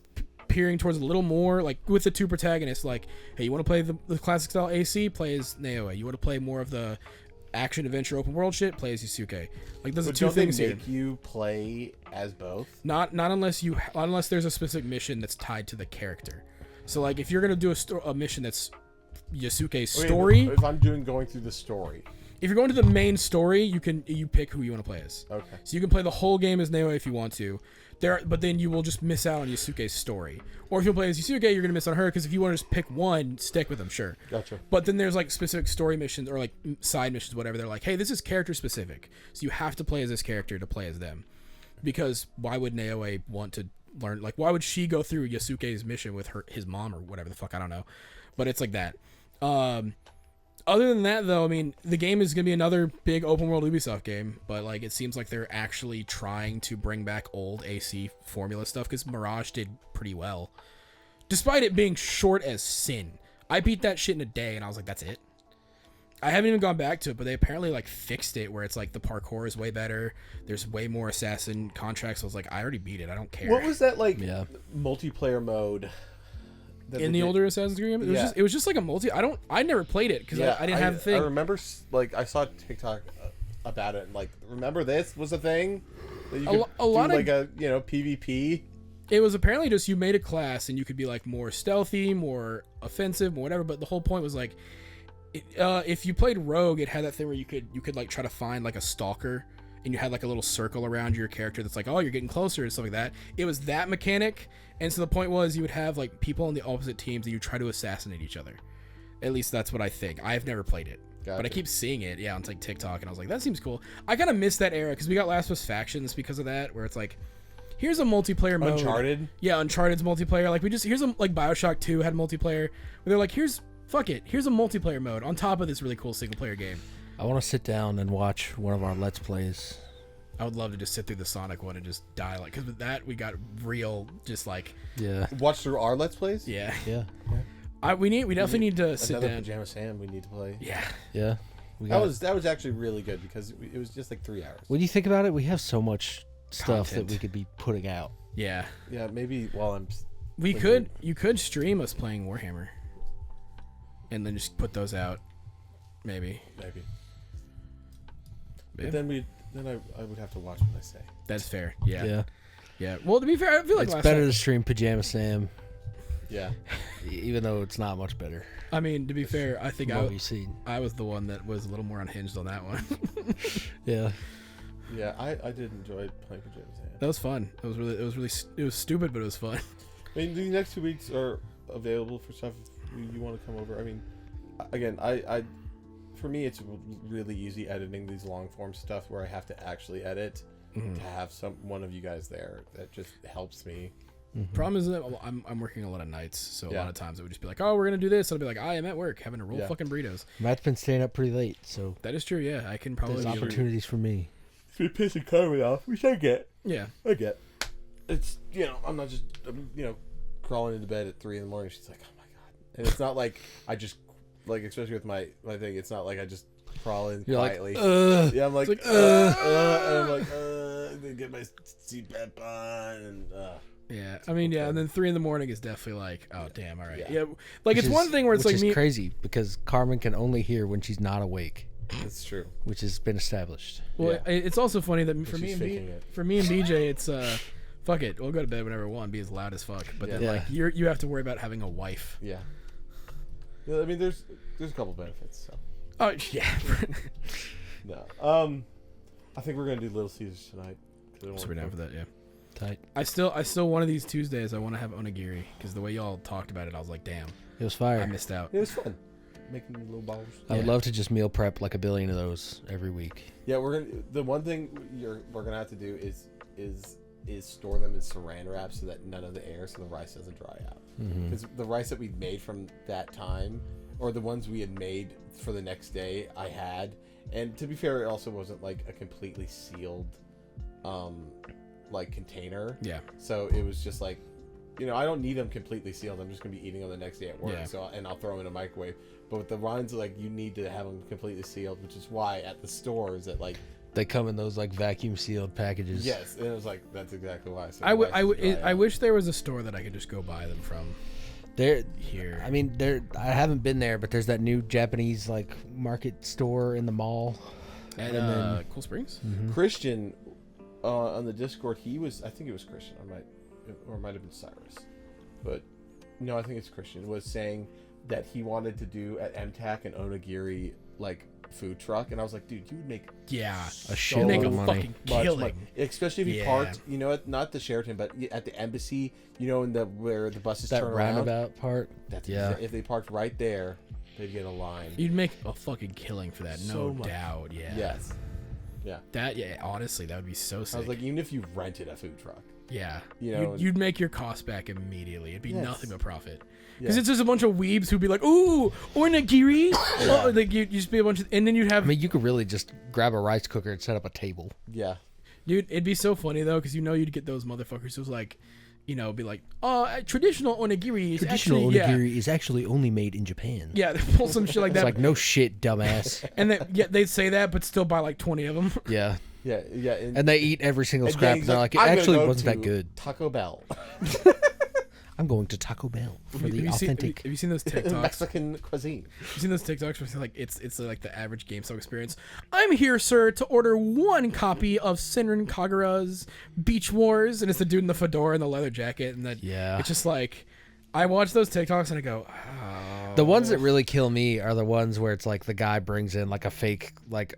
peering towards a little more like with the two protagonists. Like, hey, you want to play the classic style AC? Play as Naoe. You want to play more of the action adventure open world shit? Play as Yusuke. Like those are two things they here. make you play as both? Not unless there's a specific mission that's tied to the character. So like if you're gonna do a mission that's Yasuke's story, If I'm going through the story. if you're going to the main story, you pick who you want to play as. Okay. So you can play the whole game as Naoe if you want to. But then you will just miss out on Yasuke's story. Or if you play as Yasuke, you're gonna miss on her because if you want to just pick one, stick with them, sure. Gotcha. But then there's like specific story missions or like side missions, whatever. They're like, hey, this is character specific, so you have to play as this character to play as them. Because why would Naoe want to learn? Like, why would she go through Yasuke's mission with his mom or whatever the fuck? I don't know. But it's like that. Other than that, though, I mean, the game is going to be another big open world Ubisoft game, but like it seems like they're actually trying to bring back old AC formula stuff because Mirage did pretty well. Despite it being short as sin. I beat that shit in a day and I was like, that's it. I haven't even gone back to it, but they apparently like fixed it where it's like the parkour is way better. There's way more assassin contracts. So I was like, I already beat it. I don't care. What was that like Yeah. multiplayer mode? In the older Assassin's Creed game? It was just like a I never played it because I didn't have the thing. I remember like I saw TikTok about it and like, remember this was a thing? That you could a lot do of like a, PvP? It was apparently just you made a class and you could be like more stealthy, more offensive, more whatever. But the whole point was like, if you played Rogue, it had that thing where you could like try to find like a stalker, and you had like a little circle around your character that's like, oh, you're getting closer and stuff like that. It was that mechanic, and so the point was you would have like people on the opposite teams and you try to assassinate each other. At least that's what I think. I've never played it. Gotcha. But I keep seeing it, on like TikTok, and I was like, that seems cool. I kind of miss that era because we got Last of Us Factions because of that, where it's like, here's a multiplayer mode. Uncharted? Yeah, Uncharted's multiplayer. Like here's a like BioShock 2 had multiplayer. Where they're like, here's a multiplayer mode on top of this really cool single player game. I want to sit down and watch one of our Let's Plays. I would love to just sit through the Sonic one and just die like, because with that we got real just like Yeah. Watch through our Let's Plays? yeah. Yeah. We definitely need to sit Another down. Pajama Sam we need to play. Yeah. Yeah. We That got, was actually really good because it was just like 3 hours. when you think about it, we have so much stuff Content. that we could be putting out. Yeah. Yeah, maybe while I'm... You could stream us playing Warhammer. And then just put those out. Maybe. Maybe. Yeah. But then I would have to watch what I say. That's fair. Yeah. Yeah. Yeah. Well, to be fair, I feel like It's last better time, to stream Pajama Sam, Yeah. even though it's not much better. I mean, to be fair, I think From what we've seen. I was the one that was a little more unhinged on that one. Yeah. Yeah, I did enjoy playing Pajama Sam. That was fun. It was stupid, but it was fun. I mean, the next 2 weeks are available for stuff if you want to come over. I mean, again, I for me, it's really easy editing these long form stuff where I have to actually edit to have one of you guys there. That just helps me. Problem is that I'm working a lot of nights, so a Yeah. lot of times it would just be like, oh, we're gonna do this. I'll be like, I am at work having to roll Yeah. fucking burritos. Matt's been staying up pretty late, so That is true. Yeah, I can probably. there's opportunities for me. If you're pissing Carmen off, which I get. Yeah. I get. It's, I'm not just, crawling into bed at 3 in the morning. She's like, oh my God. And it's not like I just, like, especially with my thing, it's not like I just crawl in You're quietly. like, Yeah, I'm like, It's like, and I'm like, then get my CPAP on, and, Yeah. I mean, yeah, and then 3 a.m. is definitely like, oh damn, all right. Yeah. Yeah. Like which it's one thing where it's which like is me. crazy because Carmen can only hear when she's not awake. It's true. which has been established. Well, it's also funny that for she's me faking it. and BJ, it's fuck it. We'll go to bed whenever we want, be as loud as fuck. But then Yeah. like you have to worry about having a wife. Yeah. I mean, there's a couple benefits. So. Oh yeah. No. I think we're gonna do Little Caesars tonight. So we're down for that, yeah. Tight. I still one of these Tuesdays I want to have onigiri because the way y'all talked about it, I was like, damn, It was fire. I missed out. It was fun. Making little balls. I would love to just meal prep like a billion of those every week. Yeah, we're gonna. The one thing we're gonna have to do is store them in saran wrap so that none of the air, so the rice doesn't dry out. Because the rice that we made from that time, or the ones we had made for the next day, I had, and to be fair, it also wasn't like a completely sealed, like container. Yeah. So it was just like, I don't need them completely sealed. I'm just gonna be eating them the next day at work. Yeah. So I'll throw them in a microwave. But with the rinds, like you need to have them completely sealed, which is why at the stores that like. They come in those like vacuum sealed packages. Yes, and it was like that's exactly why. So I wish there was a store that I could just go buy them from. There, Here. I mean, I haven't been there, but there's that new Japanese like market store in the mall. And then- Cool Springs. Christian on the Discord, I think it was Christian. Or it might have been Cyrus, but no, I think it's Christian. Was saying that he wanted to do at MTAC an onigiri like food truck, and I was like, dude, you would make Yeah, A you make shitload a of money. fucking much killing. money, especially if you Yeah. parked, at not the Sheraton, but at the embassy, in the where the buses That turn around. roundabout part. That's Yeah. if they parked right there, they'd get a line. You'd make a fucking killing for that, So no much. doubt. Yeah. Yes. Yeah. That honestly, that would be so sick. I was like, even if you rented a food truck. yeah. You You'd make your cost back immediately. It'd be Yes. nothing but profit. Because Yeah. it's just a bunch of weebs who'd be like, ooh, onigiri. Oh, like you just be a bunch of, and then you'd have, I mean, you could really just grab a rice cooker and set up a table. Yeah. dude, it'd be so funny though, because you'd get those motherfuckers who's like, be like, traditional onigiri is Traditional actually, onigiri is actually only made in Japan. yeah, they pull some shit like It's that, like, no shit, dumbass. and they'd say that, but still buy like 20 of them. Yeah. Yeah. Yeah. And they eat every single and scrap. then And he's they're like, like, it "I'm gonna actually go wasn't to that good. Taco Bell. I'm going to Taco Bell for Have the you seen- authentic. have you seen those TikToks? Mexican cuisine. You seen those TikToks where it's like it's like the average GameStop experience? I'm here, sir, to order one copy of Senran Kagura's Beach Wars, and it's the dude in the fedora and the leather jacket, and that Yeah. it's just like I watch those TikToks and I go, oh. The ones that really kill me are the ones where it's like the guy brings in like a fake like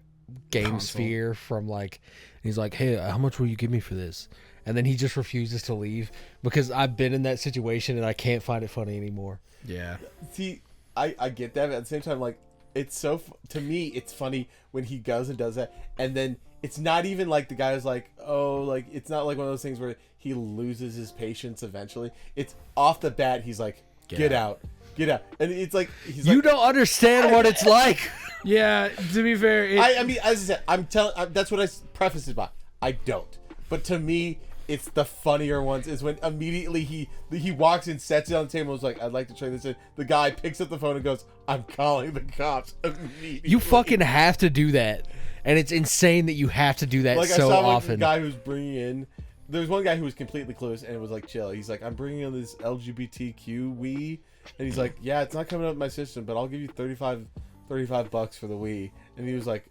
game Console. sphere from like, he's like, hey, how much will you give me for this? And then he just refuses to leave because I've been in that situation and I can't find it funny anymore. Yeah, See, I get that, but at the same time, like, it's so to me, it's funny when he goes and does that, and then it's not even like the guy is like, oh, like it's not like one of those things where he loses his patience eventually. It's off the bat, he's like, get out, and it's like he's You like, don't understand what it's like. yeah. To be fair, I mean, as I said, I'm telling. That's what I prefaced it by. I don't, but to me, it's the funnier ones is when immediately he walks in, sets it on the table, and is like, I'd like to try this in. The guy picks up the phone and goes, I'm calling the cops immediately. You fucking have to do that. And it's insane that you have to do that like so I saw like, the often. guy who's bringing in. There was one guy who was completely clueless and it was like chill. He's like, I'm bringing in this LGBTQ Wii, and he's like, yeah, it's not coming up in my system, but I'll give you $35 for the Wii. And he was like,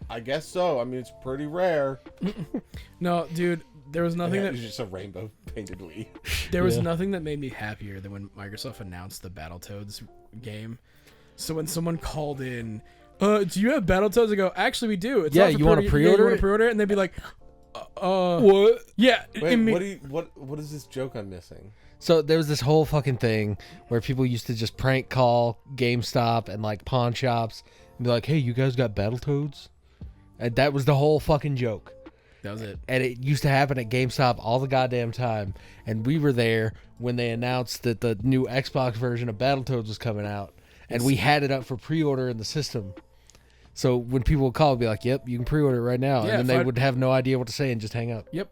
I guess so. I mean, it's pretty rare. no, dude. There was nothing It that was just a rainbow painted Wii. there was Yeah. nothing that made me happier than when Microsoft announced the Battletoads game. So when someone called in, do you have Battletoads? I go, actually, we do. It's Yeah, out for you wanna pre-order. pre-order You want it? to pre-order it? And they'd be like, What? yeah. Wait, what is this joke I'm missing? So there was this whole fucking thing where people used to just prank call GameStop and like pawn shops and be like, hey, you guys got Battletoads? And that was the whole fucking joke. That was it. And it used to happen at GameStop all the goddamn time. And we were there when they announced that the new Xbox version of Battletoads was coming out. And we had it up for pre-order in the system. So when people would call, it'd be like, yep, you can pre-order it right now. Yeah, and if then they I'd- would have no idea what to say and just hang up. Yep.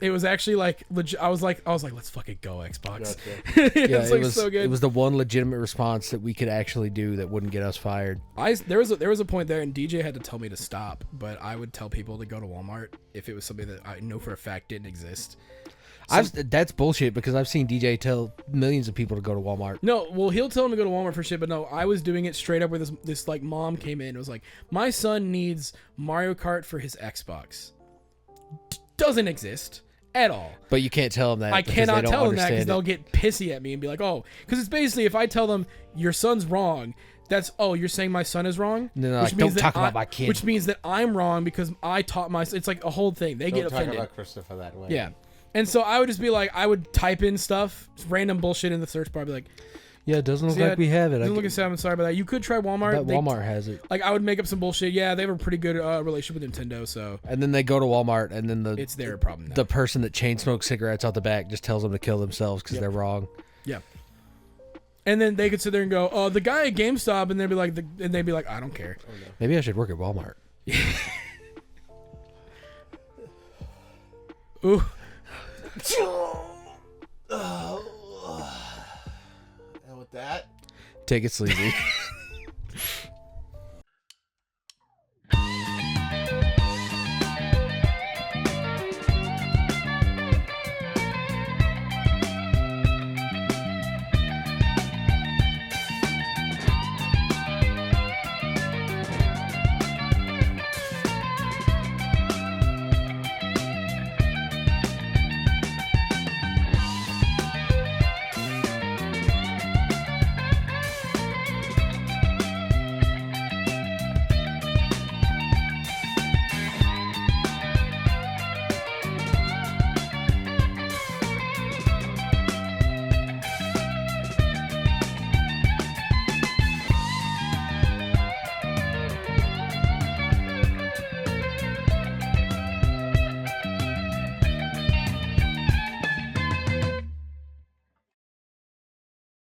It was actually like legit. I was like, let's fucking go, Xbox. Gotcha. It's Yeah, like it was so good. It was the one legitimate response that we could actually do that wouldn't get us fired. There was a point there, and DJ had to tell me to stop. But I would tell people to go to Walmart if it was something that I know for a fact didn't exist. That's bullshit because I've seen DJ tell millions of people to go to Walmart. No, well, he'll tell him to go to Walmart for shit, but no, I was doing it straight up where this like mom came in and was like, my son needs Mario Kart for his Xbox. Doesn't exist at all. But you can't tell them that. I because cannot they don't tell them that because understand they'll it. get pissy at me and be like, oh, because it's basically if I tell them your son's wrong, that's, oh, you're saying my son is wrong? No, like, don't talk about my kid. Which means that I'm wrong because I taught my son. It's like a whole thing. They get Don't talk offended. about Christopher that way. Yeah. And so I would just be like, I would type in stuff, random bullshit in the search bar, be like, Yeah, it doesn't look yeah, like we have it. doesn't look I'm sorry about that. You could try Walmart. I bet Walmart has it. Like, I would make up some bullshit. Yeah, they have a pretty good relationship with Nintendo, so And then they go to Walmart, and then it's their problem now. the person that chain smokes cigarettes out the back just tells them to kill themselves because they're wrong. Yeah. And then they could sit there and go, "Oh, the guy at GameStop," and they'd be like, "I don't care." Oh, no. Maybe I should work at Walmart. Ooh, And with that, Take it sleazy.